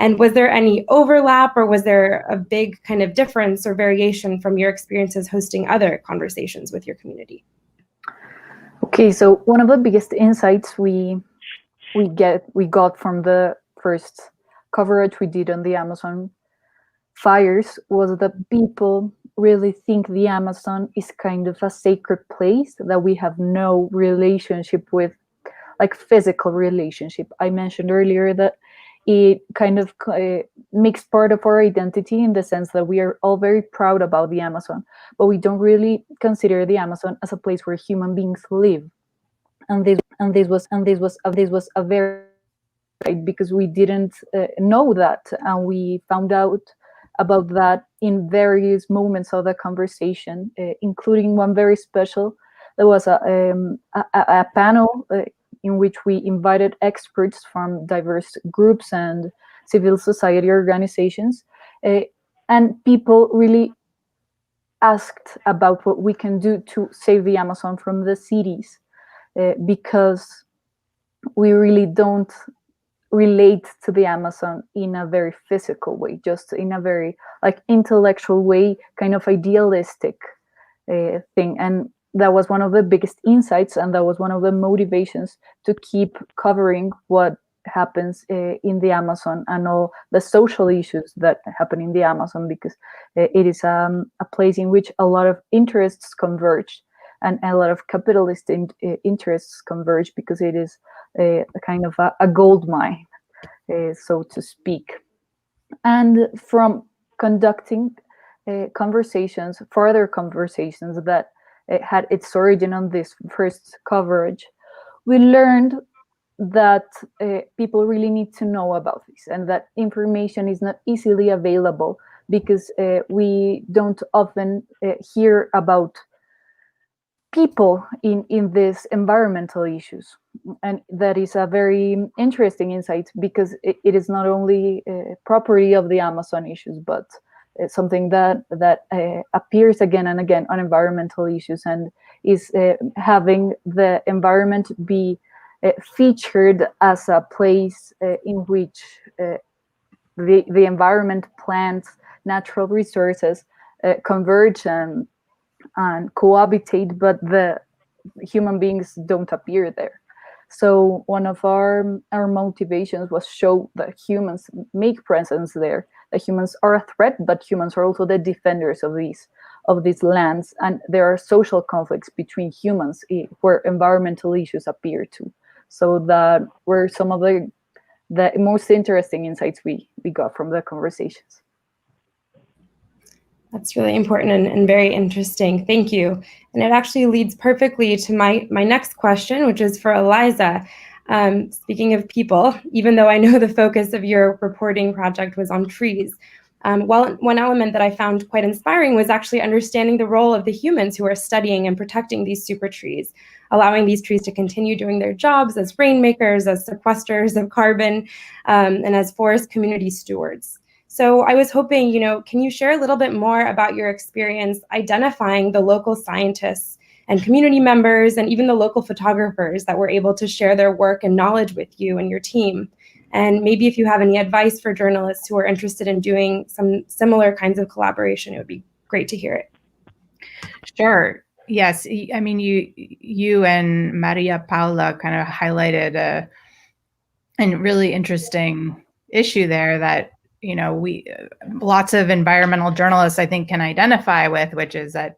And was there any overlap, or was there a big kind of difference or variation from your experiences hosting other conversations with your community? Okay, so one of the biggest insights we got from the first coverage we did on the Amazon fires was that people really think the Amazon is kind of a sacred place that we have no relationship with, like physical relationship. I mentioned earlier that it kind of makes part of our identity in the sense that we are all very proud about the Amazon, but we don't really consider the Amazon as a place where human beings live. And this was a very, because we didn't know that, and we found out about that in various moments of the conversation, including one very special. There was a panel in which we invited experts from diverse groups and civil society organizations, and people really asked about what we can do to save the Amazon from the cities, because we really don't relate to the Amazon in a very physical way, just in a very like intellectual way, kind of idealistic thing. And that was one of the biggest insights, and that was one of the motivations to keep covering what happens in the Amazon and all the social issues that happen in the Amazon, because it is a place in which a lot of interests converge, and a lot of capitalist interests converge, because it is a kind of a gold mine, so to speak. And from conducting further conversations that had its origin on this first coverage, we learned that people really need to know about this, and that information is not easily available, because we don't often hear about people in these environmental issues. And that is a very interesting insight, because it is not only property of the Amazon issues, but it's something that appears again and again on environmental issues, and is having the environment be featured as a place in which the environment, plants, natural resources converge and cohabitate, but the human beings don't appear there. So one of our motivations was show that humans make presence there, that humans are a threat, but humans are also the defenders of these lands, and there are social conflicts between humans where environmental issues appear too. So that were some of the most interesting insights we got from the conversations. That's really important and very interesting. Thank you. And it actually leads perfectly to my next question, which is for Eliza. Speaking of people, even though I know the focus of your reporting project was on trees, one element that I found quite inspiring was actually understanding the role of the humans who are studying and protecting these super trees, allowing these trees to continue doing their jobs as rainmakers, as sequesters of carbon, and as forest community stewards. So I was hoping, can you share a little bit more about your experience identifying the local scientists and community members and even the local photographers that were able to share their work and knowledge with you and your team? And maybe if you have any advice for journalists who are interested in doing some similar kinds of collaboration, it would be great to hear it. Sure. Yes. I mean, you and María Paula kind of highlighted a really interesting issue there that lots of environmental journalists, I think, can identify with, which is that,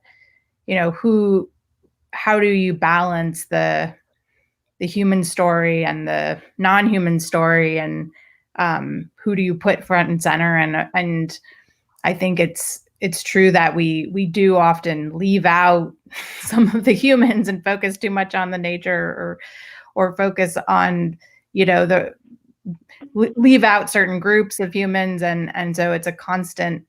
how do you balance the human story and the non-human story, and who do you put front and center? And I think it's true that we do often leave out some of the humans and focus too much on the nature, or focus on, leave out certain groups of humans, and so it's a constant.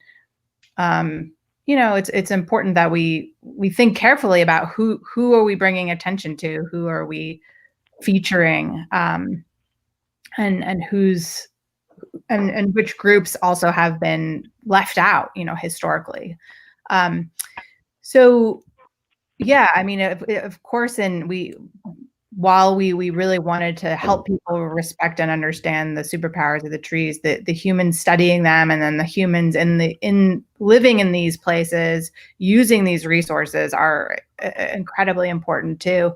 It's important that we think carefully about who are we bringing attention to, who are we featuring, and who's and which groups also have been left out, historically. So yeah, I mean, of course, while we really wanted to help people respect and understand the superpowers of the trees, the humans studying them, and then the humans in living in these places, using these resources, are incredibly important too.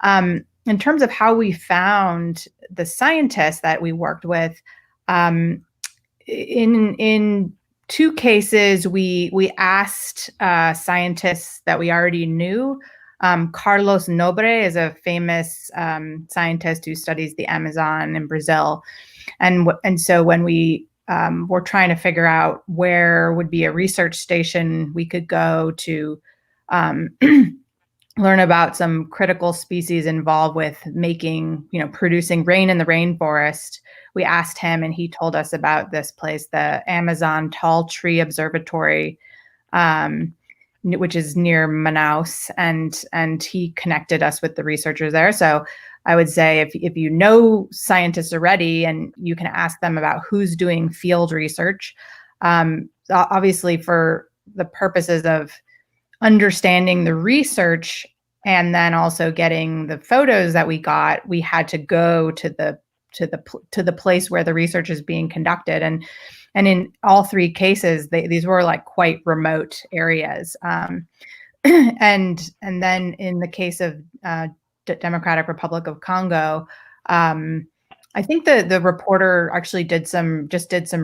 In terms of how we found the scientists that we worked with, in two cases, we asked scientists that we already knew. Carlos Nobre is a famous scientist who studies the Amazon in Brazil. And so when we were trying to figure out where would be a research station we could go to learn about some critical species involved with producing rain in the rainforest, we asked him, and he told us about this place, the Amazon Tall Tree Observatory, which is near Manaus, and he connected us with the researchers there. So I would say if you know scientists already, and you can ask them about who's doing field research, obviously for the purposes of understanding the research and then also getting the photos that we got, we had to go to the place where the research is being conducted. And in all three cases, these were like quite remote areas. And then in the case of Democratic Republic of Congo, I think the reporter actually did some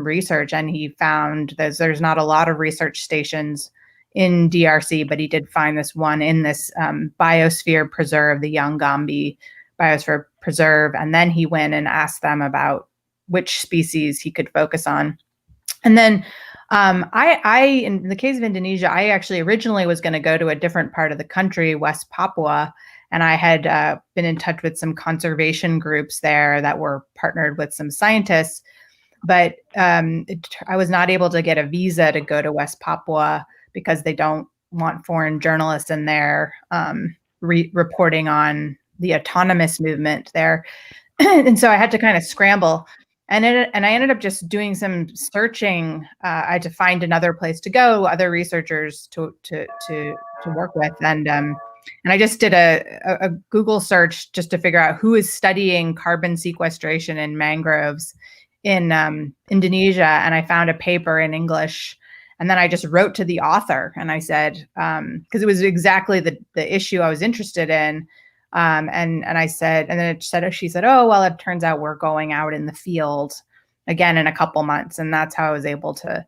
research, and he found that there's not a lot of research stations in DRC, but he did find this one in this biosphere preserve, the Yangambi Biosphere Preserve. And then he went and asked them about which species he could focus on. And then I, in the case of Indonesia, I actually originally was going to go to a different part of the country, West Papua. And I had been in touch with some conservation groups there that were partnered with some scientists. But I was not able to get a visa to go to West Papua because they don't want foreign journalists in there reporting on the autonomous movement there. And so I had to kind of scramble. And I ended up just doing some searching. I had to find another place to go, other researchers to work with, and I just did a Google search just to figure out who is studying carbon sequestration in mangroves in Indonesia, and I found a paper in English, And then I just wrote to the author and I said, because it was exactly the issue I was interested in. And I said, and then she said, oh, well, it turns out we're going out in the field again in a couple months. And that's how I was able to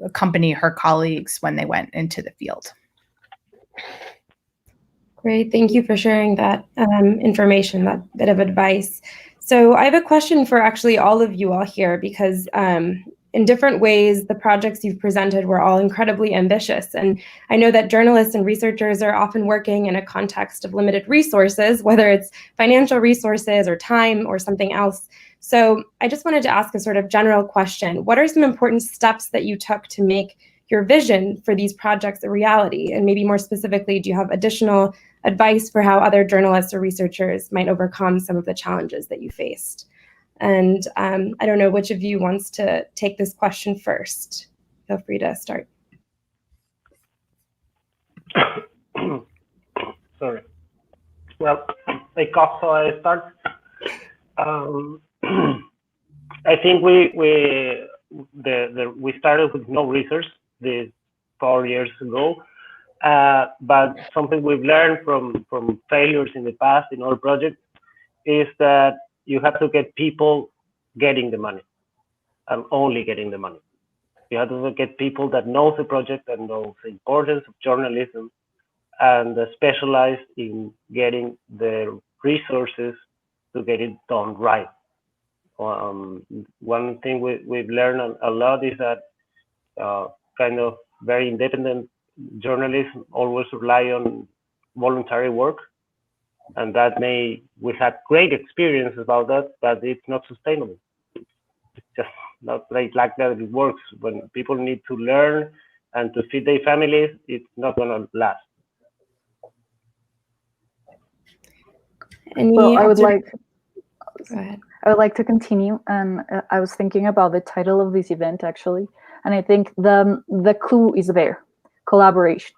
accompany her colleagues when they went into the field. Great, thank you for sharing that information, that bit of advice. So I have a question for actually all of you all here, because in different ways, the projects you've presented were all incredibly ambitious. And I know that journalists and researchers are often working in a context of limited resources, whether it's financial resources or time or something else. So I just wanted to ask a sort of general question. What are some important steps that you took to make your vision for these projects a reality? And maybe more specifically, do you have additional advice for how other journalists or researchers might overcome some of the challenges that you faced? And I don't know which of you wants to take this question first. Feel free to start. Sorry. Well, I cough, so I start. I think we started with no research this 4 years ago, but something we've learned from failures in the past in our project is that you have to get people getting the money and only getting the money. You have to get people that know the project and know the importance of journalism and specialize in getting the resources to get it done right. One thing we've learned a lot is that kind of very independent journalism always rely on voluntary work. And we had great experience about that, but it's not sustainable. It's just not like that it works. When people need to learn and to feed their families, it's not gonna last. Well, I would like Go ahead. I would like to continue, and I was thinking about the title of this event actually, and I think the clue is there: collaboration.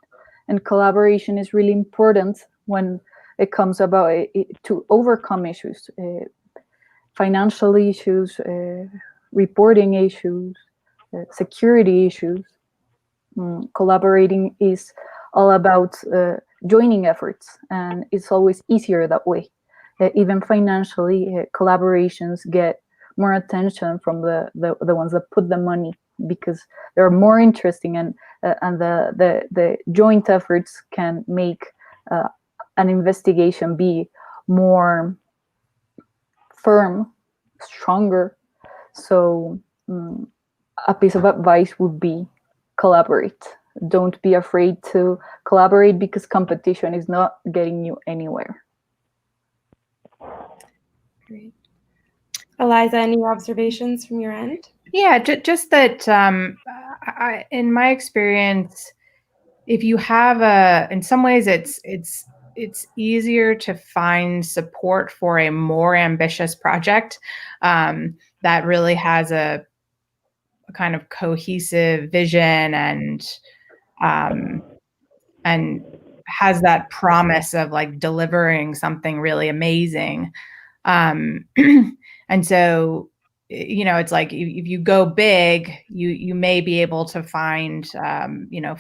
And collaboration is really important when it comes about to overcome issues, financial issues, reporting issues, security issues. Collaborating is all about joining efforts, and it's always easier that way. Even financially, collaborations get more attention from the ones that put the money, because they're more interesting, and the joint efforts can make an investigation be more firm, stronger. So a piece of advice would be collaborate. Don't be afraid to collaborate, because competition is not getting you anywhere. Great. Eliza, any observations from your end? Yeah, just that in my experience, if you have in some ways it's easier to find support for a more ambitious project that really has a kind of cohesive vision and has that promise of like delivering something really amazing. And so, you know, it's like if you go big, you may be able to find,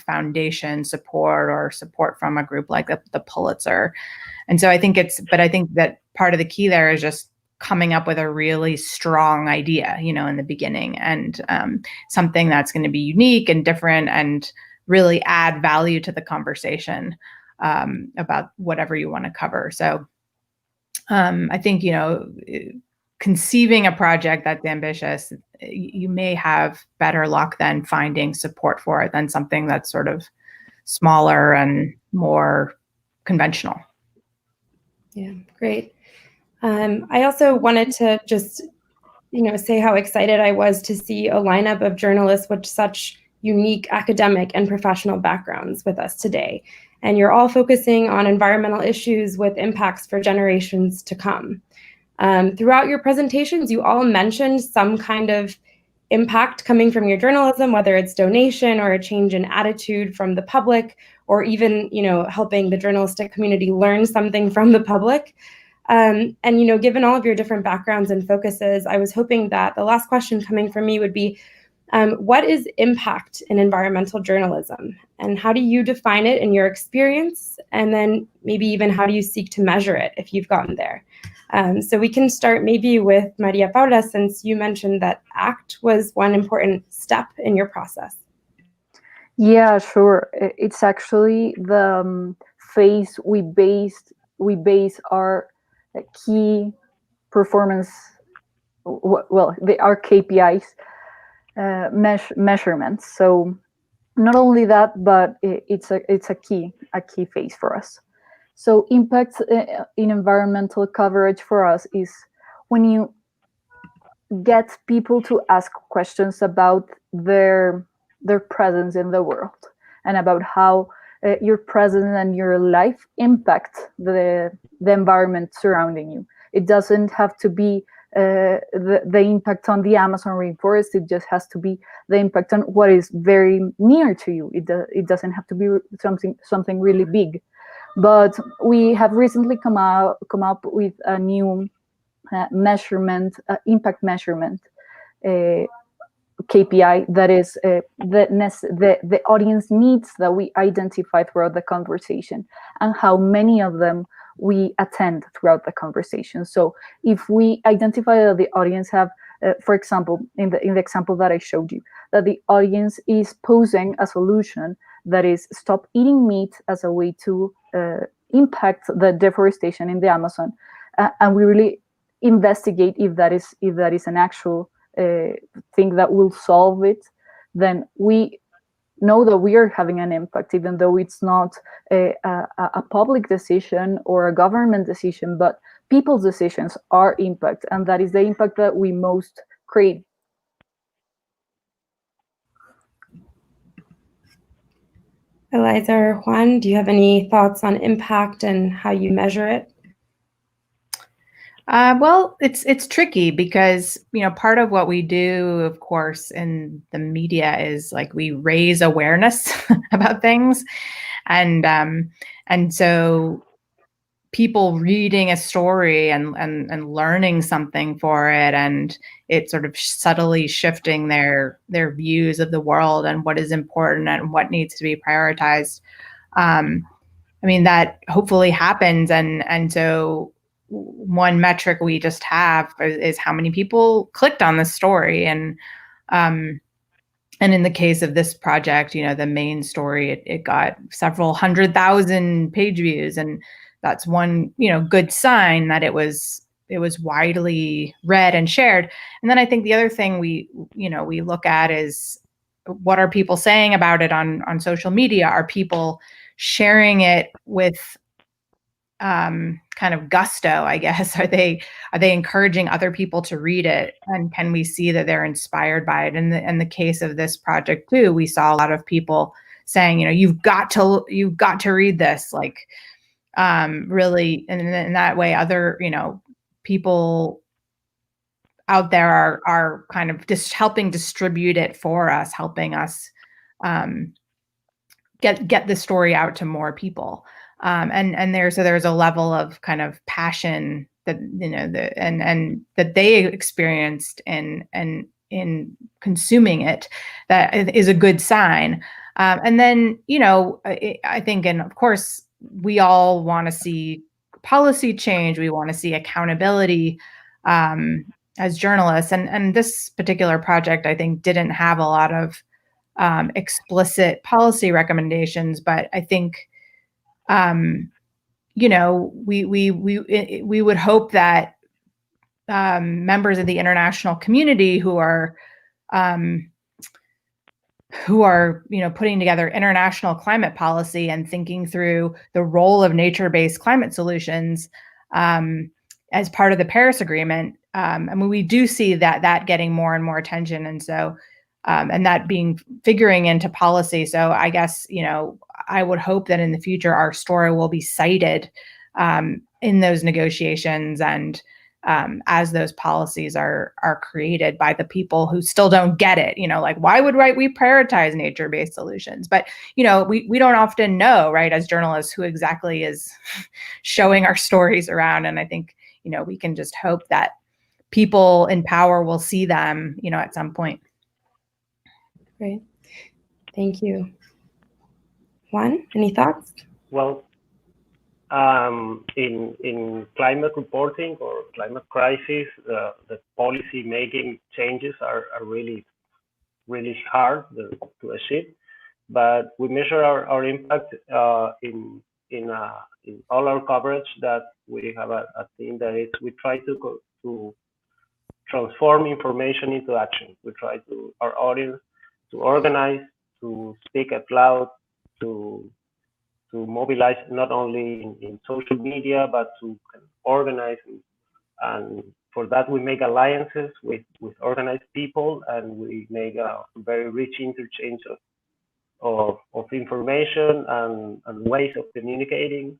foundation support or support from a group like the Pulitzer. And so I think that part of the key there is just coming up with a really strong idea, in the beginning, and something that's going to be unique and different and really add value to the conversation about whatever you want to cover. So I think, conceiving a project that's ambitious, you may have better luck than finding support for it than something that's sort of smaller and more conventional. Yeah, great. I also wanted to just, say how excited I was to see a lineup of journalists with such unique academic and professional backgrounds with us today. And you're all focusing on environmental issues with impacts for generations to come. Throughout your presentations, you all mentioned some kind of impact coming from your journalism, whether it's donation or a change in attitude from the public, or even, helping the journalistic community learn something from the public. And, given all of your different backgrounds and focuses, I was hoping that the last question coming from me would be, What is impact in environmental journalism, and how do you define it in your experience? And then maybe even how do you seek to measure it if you've gotten there? So we can start maybe with Maria Paula, since you mentioned that ACT was one important step in your process. Yeah, sure. It's actually the phase we base our key performance, our KPIs measurements. So not only that, but it's a key phase for us. So impact in environmental coverage for us is when you get people to ask questions about their presence in the world and about how your presence and your life impact the environment surrounding you. It doesn't have to be the impact on the Amazon rainforest. It just has to be the impact on what is very near to you. It doesn't have to be something really big. But we have recently come up with a new measurement, impact measurement KPI that is the audience needs that we identify throughout the conversation and how many of them we attend throughout the conversation. So if we identify that the audience have, for example, in the example that I showed you, that the audience is posing a solution that is stop eating meat as a way to impact the deforestation in the Amazon, and we really investigate if that is an actual thing that will solve it, then we know that we are having an impact, even though it's not a public decision or a government decision, but people's decisions are impact, and that is the impact that we most crave. Eliza or Juan, do you have any thoughts on impact and how you measure it? Well, it's tricky because, part of what we do, of course, in the media is like we raise awareness about things. And so people reading a story and learning something for it, and it sort of subtly shifting their views of the world and what is important and what needs to be prioritized. That hopefully happens. And so one metric we just have is how many people clicked on the story. And in the case of this project, the main story, it got several 100,000 page views, and that's one, good sign that it was widely read and shared. And then I think the other thing we look at is what are people saying about it on social media? Are people sharing it with kind of gusto, I guess? Are they encouraging other people to read it? And can we see that they're inspired by it? In the case of this project too, we saw a lot of people saying, you've got to read this, like really, and in that way, other, people out there are kind of just helping distribute it for us, helping us get the story out to more people. And there's a level of kind of passion that and that they experienced in consuming it that is a good sign. And then I think, and of course, we all want to see policy change. We want to see accountability as journalists. And this particular project, I think, didn't have a lot of explicit policy recommendations, but I think we would hope that members of the international community who are putting together international climate policy and thinking through the role of nature-based climate solutions as part of the Paris Agreement. We do see that getting more and more attention, and so and that being figuring into policy. So I guess I would hope that in the future our story will be cited in those negotiations and as those policies are created by the people who still don't get it. Like, why would we prioritize nature-based solutions? But we don't often know, right, as journalists, who exactly is showing our stories around. And I think we can just hope that people in power will see them at some point. Great. Thank you. Juan, any thoughts? Well, in climate reporting or climate crisis, the policy making changes are really hard to achieve. But we measure our impact in all our coverage. That we have a thing that is, we try to transform information into action. We try to our audience to organize, to speak out loud, to mobilize not only in social media, but to organize. And for that, we make alliances with organized people, and we make a very rich interchange of information and ways of communicating.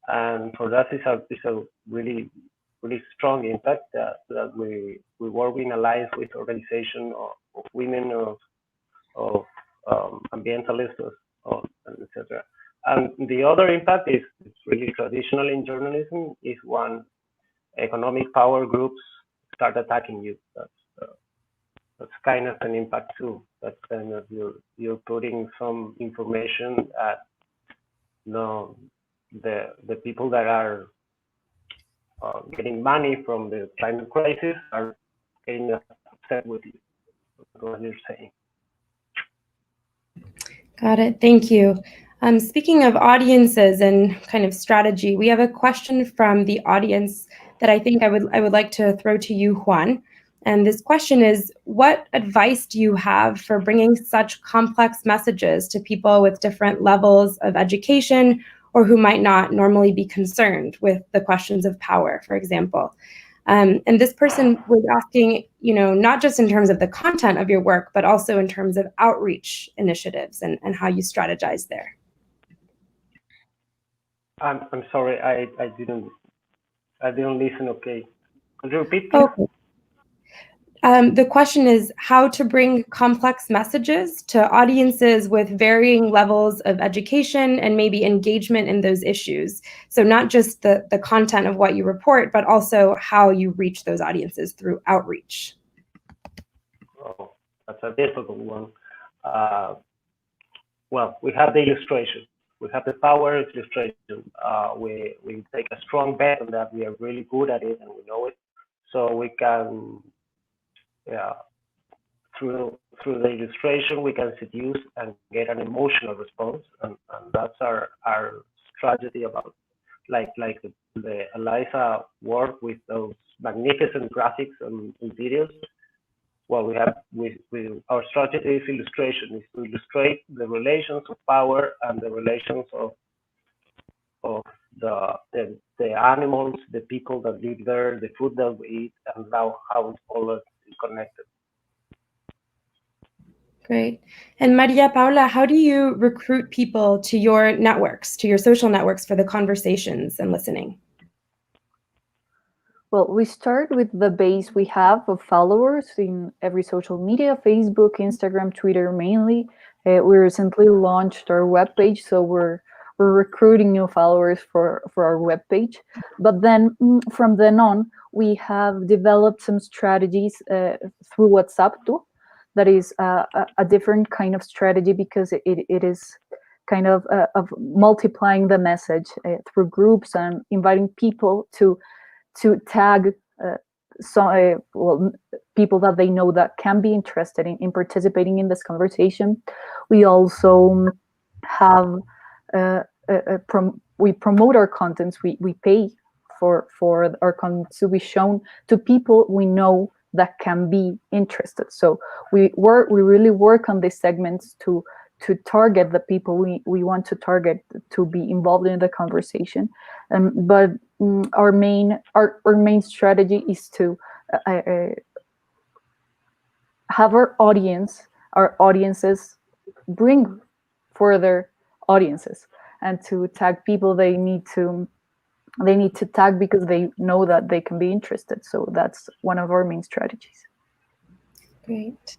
And for that, it's a really strong impact that we work in alliance with organization of women, of ambientalists, etc. And the other impact is really traditional in journalism, is when economic power groups start attacking you. That's kind of an impact too. That's kind of you're putting some information at the people that are getting money from the climate crisis are getting upset with you. That's what you're saying. Got it. Thank you. Speaking of audiences and kind of strategy, we have a question from the audience that I think I would like to throw to you, Juan. And this question is, what advice do you have for bringing such complex messages to people with different levels of education, or who might not normally be concerned with the questions of power, for example? And this person was asking, not just in terms of the content of your work, but also in terms of outreach initiatives and how you strategize there. I'm sorry, I didn't listen. Okay, could you repeat, please? Okay. The question is how to bring complex messages to audiences with varying levels of education and maybe engagement in those issues. So not just the content of what you report, but also how you reach those audiences through outreach. Oh, that's a difficult one. Well, we have the illustration. We have the power illustration. We take a strong bet on that. We are really good at it and we know it. So we can, through the illustration, we can seduce and get an emotional response. And that's our strategy about, like the Eliza work with those magnificent graphics and videos. Well, our strategy is illustration, is to illustrate the relations of power and the relations of the animals, the people that live there, the food that we eat, and how all is connected. Great. And María Paula, how do you recruit people to your networks, to your social networks for the conversations and listening? Well, we start with the base we have of followers in every social media, Facebook, Instagram, Twitter mainly. We recently launched our webpage, so we're recruiting new followers for our webpage. But then from then on, we have developed some strategies through WhatsApp too. That is a different kind of strategy because it is kind of multiplying the message through groups and inviting people to tag people that they know that can be interested in participating in this conversation. We also have we promote our contents. We pay for our content to be shown to people we know that can be interested. So we really work on these segments to target the people we want to target to be involved in the conversation. But our main strategy is to have our audiences bring further audiences and to tag people they need to tag because they know that they can be interested. So that's one of our main strategies. Great.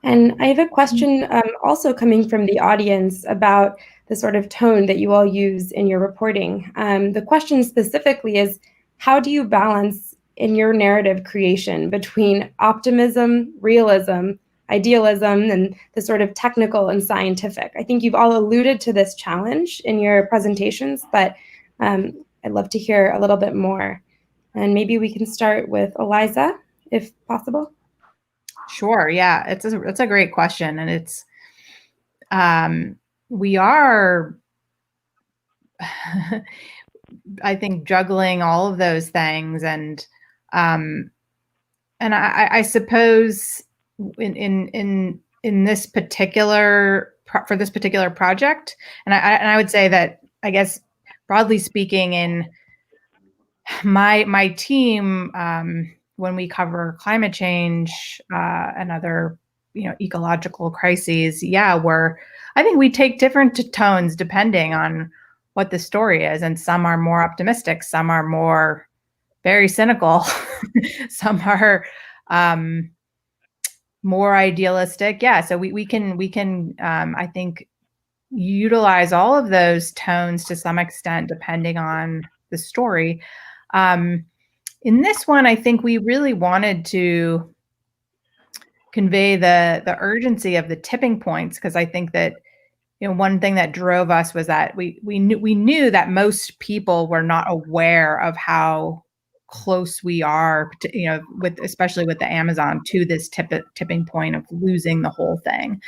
And I have a question also coming from the audience about the sort of tone that you all use in your reporting. The question specifically is, how do you balance in your narrative creation between optimism, realism, idealism and the sort of technical and scientific. I think you've all alluded to this challenge in your presentations, but I'd love to hear a little bit more. And maybe we can start with Eliza, if possible. Sure. Yeah, it's a great question, and it's we are, I think, juggling all of those things, and I suppose in this particular for this particular project, and I would say that, I guess, broadly speaking, in my team, when we cover climate change and other ecological crises, I think we take different tones depending on what the story is, and some are more optimistic, some are more very cynical, some are more idealistic. Yeah, so we can I think utilize all of those tones to some extent depending on the story. In this one, I think we really wanted to convey the urgency of the tipping points, because I think that one thing that drove us was that we knew that most people were not aware of how close we are to, especially with the Amazon, to this tipping point of losing the whole thing.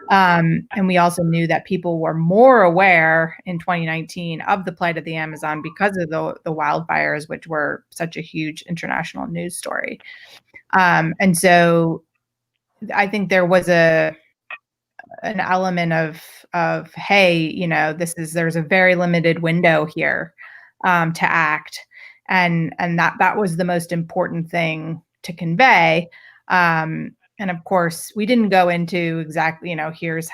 And we also knew that people were more aware in 2019 of the plight of the Amazon because of the wildfires, which were such a huge international news story. And so I think there was an element of hey, there's a very limited window here to act, and that was the most important thing to convey. And of course, we didn't go into exactly, here's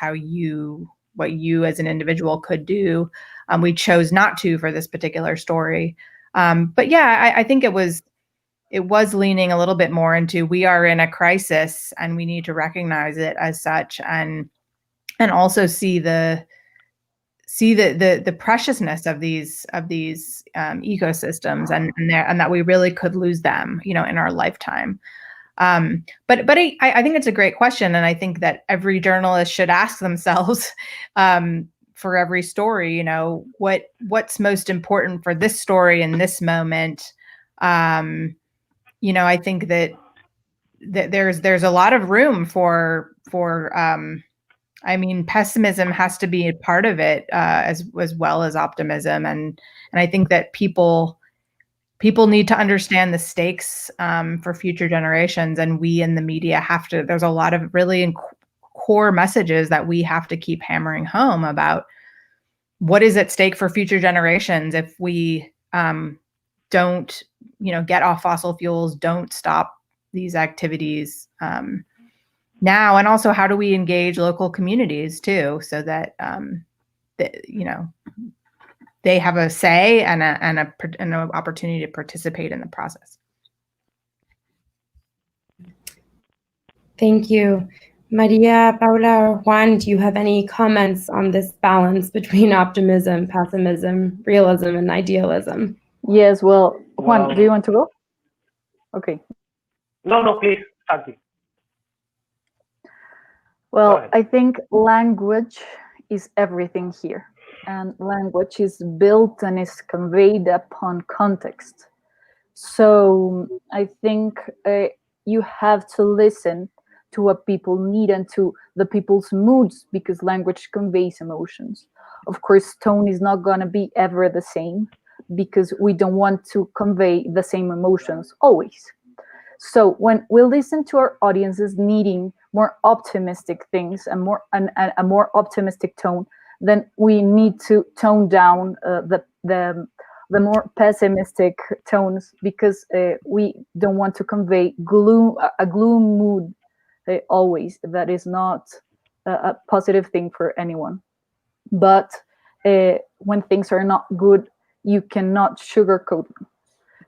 what you as an individual could do. We chose not to for this particular story. But yeah, I think it was leaning a little bit more into, we are in a crisis and we need to recognize it as such, and also see the preciousness of these ecosystems, and that we really could lose them, in our lifetime. But I think it's a great question, and I think that every journalist should ask themselves, for every story, what's most important for this story in this moment. I think that there's a lot of room for pessimism has to be a part of it, as well as optimism, and I think that people need to understand the stakes for future generations, and we in the media have to. There's a lot of really core messages that we have to keep hammering home about what is at stake for future generations if we don't, get off fossil fuels, don't stop these activities now, and also how do we engage local communities too, so that they have a say and an opportunity to participate in the process. Thank you. Maria Paula or Juan, do you have any comments on this balance between optimism, pessimism, realism, and idealism? Yes, well, Juan, do you want to go? Okay. No, please, thank you. Well, I think language is everything here. And language is built and is conveyed upon context. So I think you have to listen to what people need and to the people's moods, because language conveys emotions. Of course, tone is not going to be ever the same, because we don't want to convey the same emotions always. So when we listen to our audiences needing more optimistic things and a more optimistic tone, then we need to tone down the more pessimistic tones, because we don't want to convey a gloom mood always. That is not a positive thing for anyone. But when things are not good, you cannot sugarcoat them,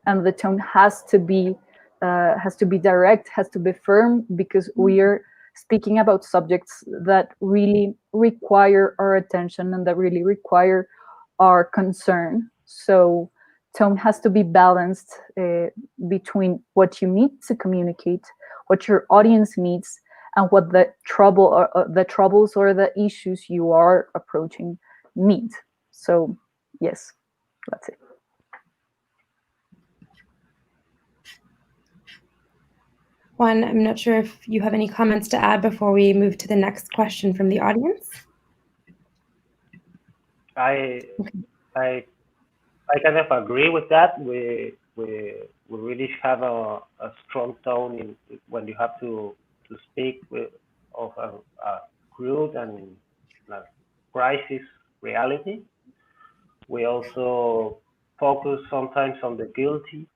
and the tone has to be direct, has to be firm, because we are speaking about subjects that really require our attention and that really require our concern. So tone has to be balanced between what you need to communicate, what your audience needs, and what the troubles or the issues you are approaching need. So yes, that's it. Juan, I'm not sure if you have any comments to add before we move to the next question from the audience. I kind of agree with that. We really have a strong tone when you have to speak of a crude and crisis reality. We also focus sometimes on the guilty,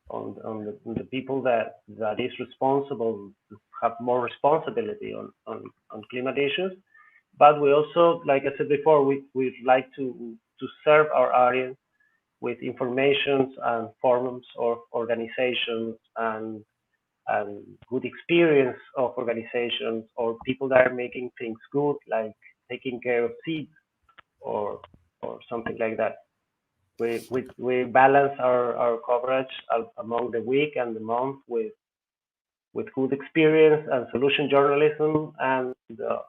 on the people that is responsible, have more responsibility on climate issues. But we also, like I said before, we like to serve our audience with information and forums of organizations and good experience of organizations or people that are making things good, like taking care of seeds or something like that. We balance our coverage among the week and the month with good experience and solution journalism and the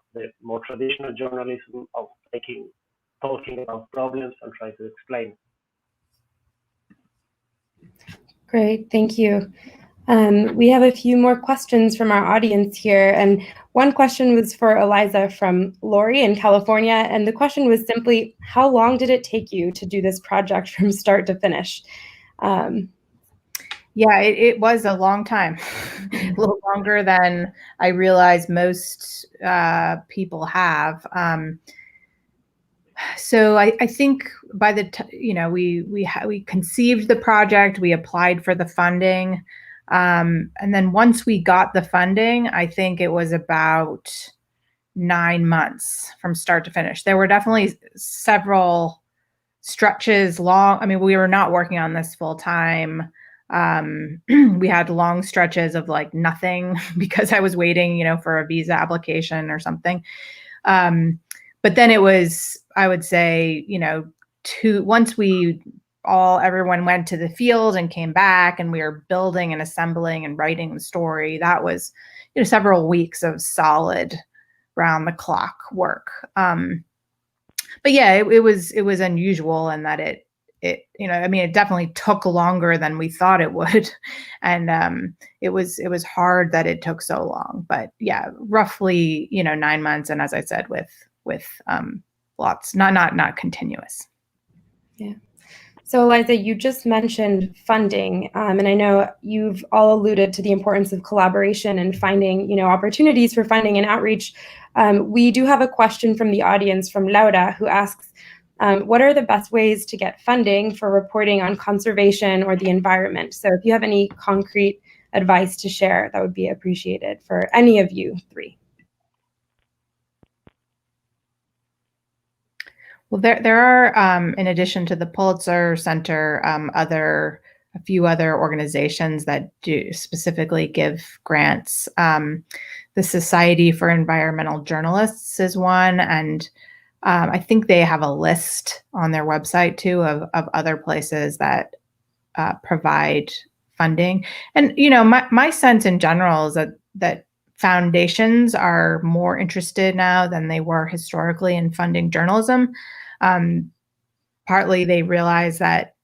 more traditional journalism of talking about problems and trying to explain. Great, thank you. We have a few more questions from our audience here, and one question was for Eliza from Lori in California, and the question was simply, how long did it take you to do this project from start to finish? Yeah, it was a long time, a little longer than I realize most people have. So I think by the we conceived the project, we applied for the funding, and then once we got the funding, I think it was about 9 months from start to finish. There were definitely several stretches long. I mean, we were not working on this full time. We had long stretches of like nothing because I was waiting, for a visa application or something. But then it was, I would say, once everyone went to the field and came back and we were building and assembling and writing the story, that was, several weeks of solid round the clock work. But yeah, it was unusual in that it definitely took longer than we thought it would. And it was hard that it took so long, but yeah, roughly, 9 months. And as I said, with lots, not continuous. Yeah. So Eliza, you just mentioned funding, and I know you've all alluded to the importance of collaboration and finding, opportunities for funding and outreach. We do have a question from the audience from Laura, who asks, what are the best ways to get funding for reporting on conservation or the environment? So if you have any concrete advice to share, that would be appreciated for any of you three. Well, there are, in addition to the Pulitzer Center, a few other organizations that do specifically give grants. The Society for Environmental Journalists is one, and I think they have a list on their website too of other places that provide funding. And my sense in general is that foundations are more interested now than they were historically in funding journalism. Partly they realize that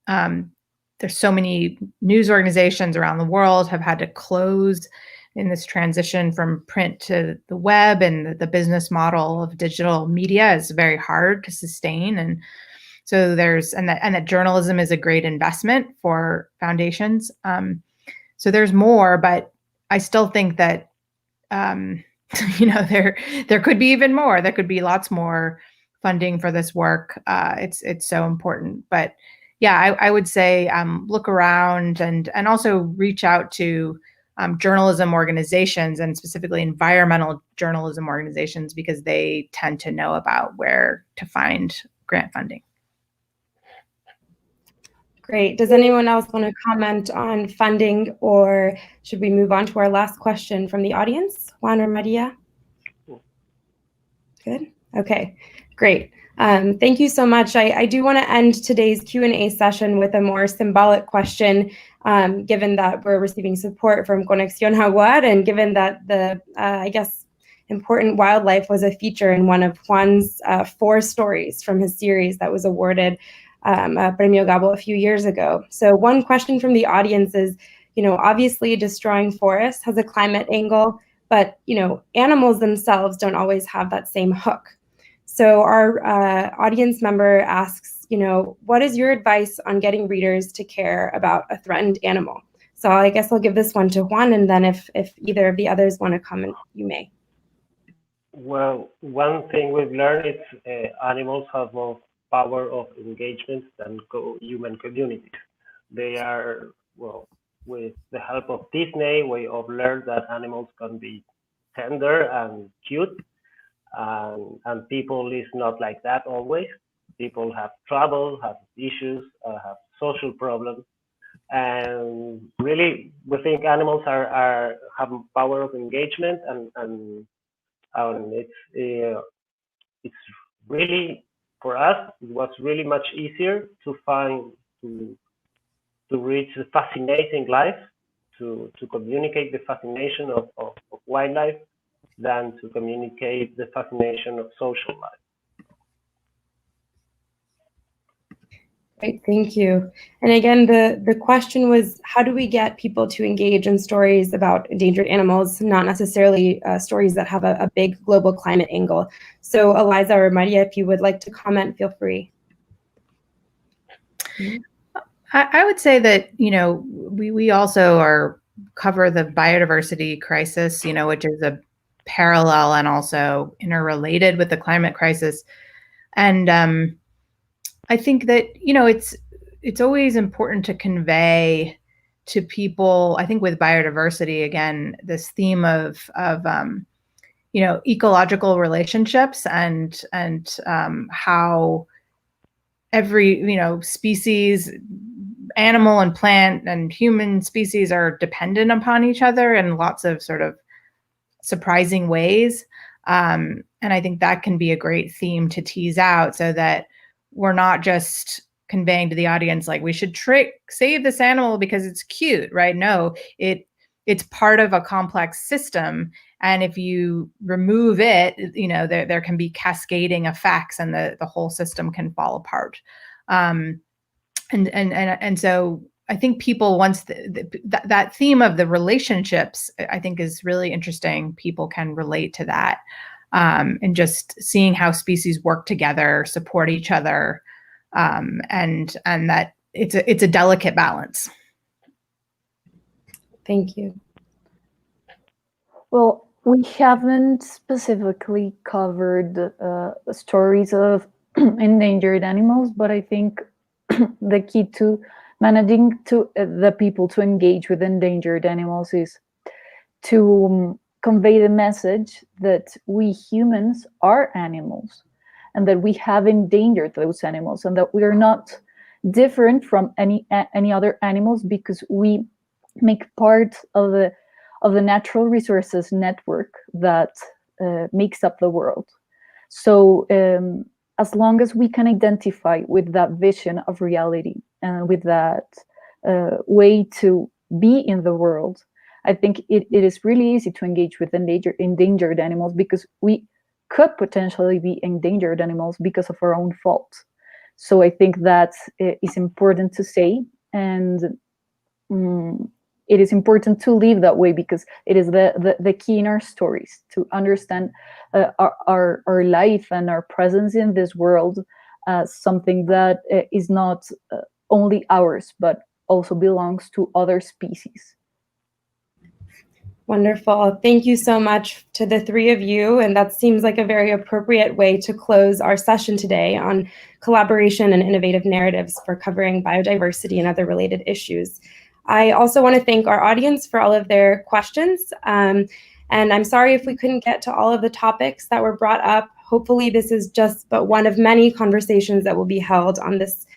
there's so many news organizations around the world have had to close in this transition from print to the web, and the business model of digital media is very hard to sustain. And so that journalism is a great investment for foundations. So there's more, but I still think that there could be even more. There could be lots more funding for this work. It's so important. But yeah, I would say look around and also reach out to journalism organizations, and specifically environmental journalism organizations, because they tend to know about where to find grant funding. Great. Does anyone else want to comment on funding, or should we move on to our last question from the audience? Juan or Maria? Good. Okay. Great. Thank you so much. I do want to end today's Q&A session with a more symbolic question, given that we're receiving support from Conexión Jaguar, and given that the, I guess, important wildlife was a feature in one of Juan's 4 stories from his series that was awarded Premio Gabo a few years ago. So one question from the audience is, obviously destroying forests has a climate angle, but, animals themselves don't always have that same hook. So our audience member asks, what is your advice on getting readers to care about a threatened animal? So I guess I'll give this one to Juan, and then if either of the others want to comment, you may. Well, one thing we've learned is animals have more power of engagement than human communities. They are, well, with the help of Disney, we have learned that animals can be tender and cute, and people is not like that always. People have trouble, have issues, have social problems, and really we think animals have power of engagement, and it's really, for us, it was really much easier to reach the fascinating life, to communicate the fascination of wildlife, than to communicate the fascination of social life. Great, thank you. And again, the question was, how do we get people to engage in stories about endangered animals, not necessarily stories that have a big global climate angle? So Eliza or Maria, if you would like to comment, feel free. I would say that, we also cover the biodiversity crisis, which is a parallel and also interrelated with the climate crisis. And I think that, it's always important to convey to people, I think with biodiversity, again, this theme of ecological relationships and how every, species, animal and plant and human species are dependent upon each other in lots of sort of surprising ways. And I think that can be a great theme to tease out, so that we're not just conveying to the audience, like, we should save this animal because it's cute, right? No, it's part of a complex system. And if you remove it, there can be cascading effects, and the whole system can fall apart. And so I think people, once that theme of the relationships, I think, is really interesting. People can relate to that, and just seeing how species work together, support each other, and that it's a delicate balance. Thank you. Well, we haven't specifically covered stories of endangered animals, but I think the key to managing the people to engage with endangered animals is to convey the message that we humans are animals, and that we have endangered those animals, and that we are not different from any other animals, because we make part of the natural resources network that makes up the world. So as long as we can identify with that vision of reality and with that way to be in the world, I think it is really easy to engage with endangered animals, because we could potentially be endangered animals because of our own fault. So I think that is important to say, and it is important to live that way, because it is the key in our stories, to understand our life and our presence in this world as something that is not only ours, but also belongs to other species. Wonderful. Thank you so much to the three of you. And that seems like a very appropriate way to close our session today on collaboration and innovative narratives for covering biodiversity and other related issues. I also want to thank our audience for all of their questions. And I'm sorry if we couldn't get to all of the topics that were brought up. Hopefully this is just but one of many conversations that will be held on this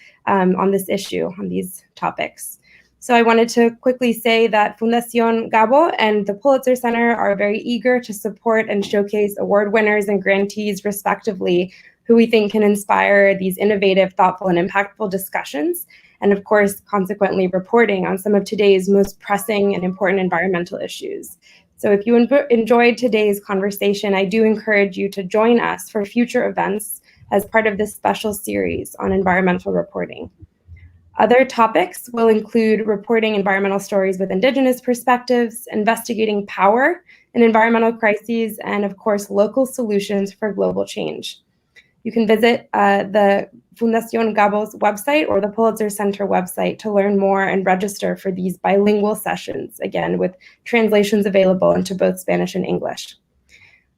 issue, on these topics. So I wanted to quickly say that Fundación Gabo and the Pulitzer Center are very eager to support and showcase award winners and grantees, respectively, who we think can inspire these innovative, thoughtful, and impactful discussions, and of course, consequently reporting on some of today's most pressing and important environmental issues. So if you enjoyed today's conversation, I do encourage you to join us for future events as part of this special series on environmental reporting. Other topics will include reporting environmental stories with Indigenous perspectives, investigating power in environmental crises, and of course, local solutions for global change. You can visit the Fundación Gabo's website or the Pulitzer Center website to learn more and register for these bilingual sessions, again, with translations available into both Spanish and English.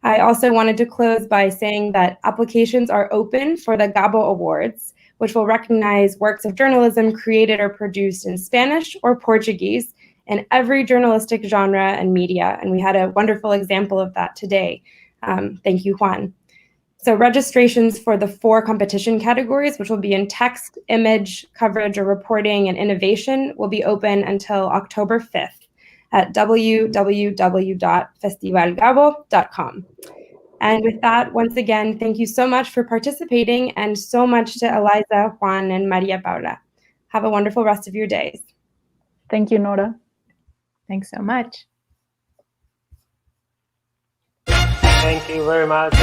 I also wanted to close by saying that applications are open for the Gabo Awards, which will recognize works of journalism created or produced in Spanish or Portuguese in every journalistic genre and media. And we had a wonderful example of that today. Thank you, Juan. So registrations for the 4 competition categories, which will be in text, image, coverage, or reporting, and innovation, will be open until October 5th at www.festivalgabo.com. And with that, once again, thank you so much for participating, and so much to Eliza, Juan, and María Paula. Have a wonderful rest of your days. Thank you, Nora. Thanks so much. Thank you very much.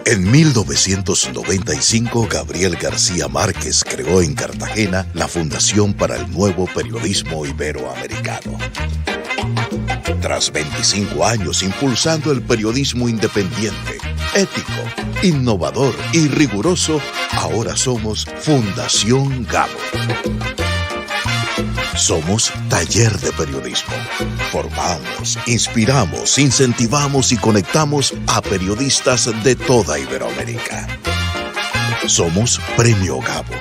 En 1995, Gabriel García Márquez creó en Cartagena la Fundación para el Nuevo Periodismo Iberoamericano. Tras 25 años impulsando el periodismo independiente, ético, innovador y riguroso, ahora somos Fundación Gabo. Somos taller de periodismo. Formamos, inspiramos, incentivamos y conectamos a periodistas de toda Iberoamérica. Somos Premio Gabo.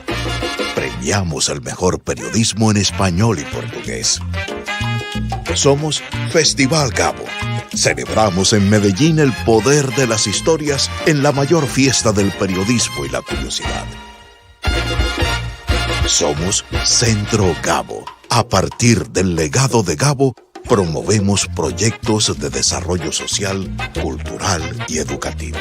Premiamos el mejor periodismo en español y portugués. Somos Festival Gabo. Celebramos en Medellín el poder de las historias en la mayor fiesta del periodismo y la curiosidad. Somos Centro Gabo. A partir del legado de Gabo, promovemos proyectos de desarrollo social, cultural y educativo.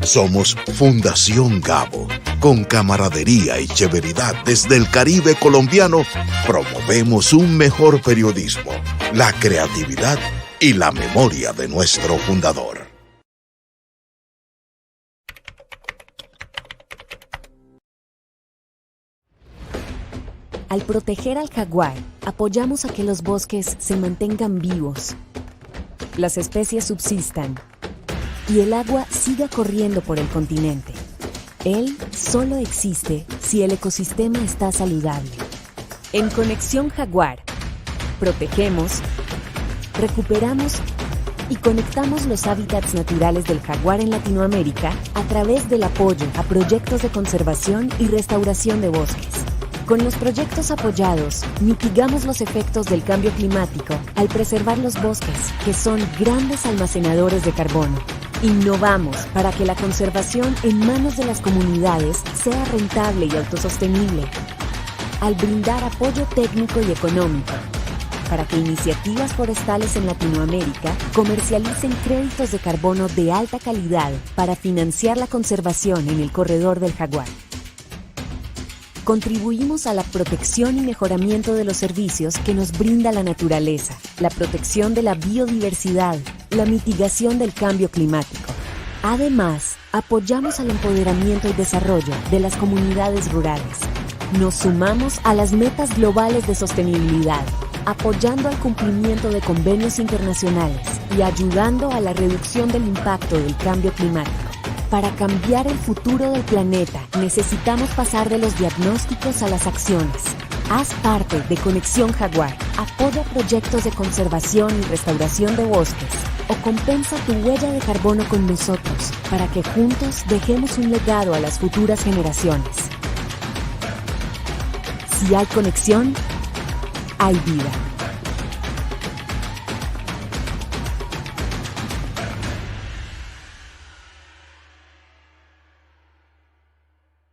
Somos Fundación Gabo. Con camaradería y chéveridad desde el Caribe colombiano, promovemos un mejor periodismo, la creatividad y la memoria de nuestro fundador. Al proteger al jaguar, apoyamos a que los bosques se mantengan vivos, las especies subsistan y el agua siga corriendo por el continente. Él solo existe si el ecosistema está saludable. En Conexión Jaguar, protegemos, recuperamos y conectamos los hábitats naturales del jaguar en Latinoamérica a través del apoyo a proyectos de conservación y restauración de bosques. Con los proyectos apoyados, mitigamos los efectos del cambio climático al preservar los bosques, que son grandes almacenadores de carbono. Innovamos para que la conservación en manos de las comunidades sea rentable y autosostenible. Al brindar apoyo técnico y económico, para que iniciativas forestales en Latinoamérica comercialicen créditos de carbono de alta calidad para financiar la conservación en el corredor del jaguar. Contribuimos a la protección y mejoramiento de los servicios que nos brinda la naturaleza, la protección de la biodiversidad, la mitigación del cambio climático. Además, apoyamos al empoderamiento y desarrollo de las comunidades rurales. Nos sumamos a las metas globales de sostenibilidad, apoyando al cumplimiento de convenios internacionales y ayudando a la reducción del impacto del cambio climático. Para cambiar el futuro del planeta, necesitamos pasar de los diagnósticos a las acciones. Haz parte de Conexión Jaguar, apoya proyectos de conservación y restauración de bosques, o compensa tu huella de carbono con nosotros, para que juntos dejemos un legado a las futuras generaciones. Si hay conexión, hay vida.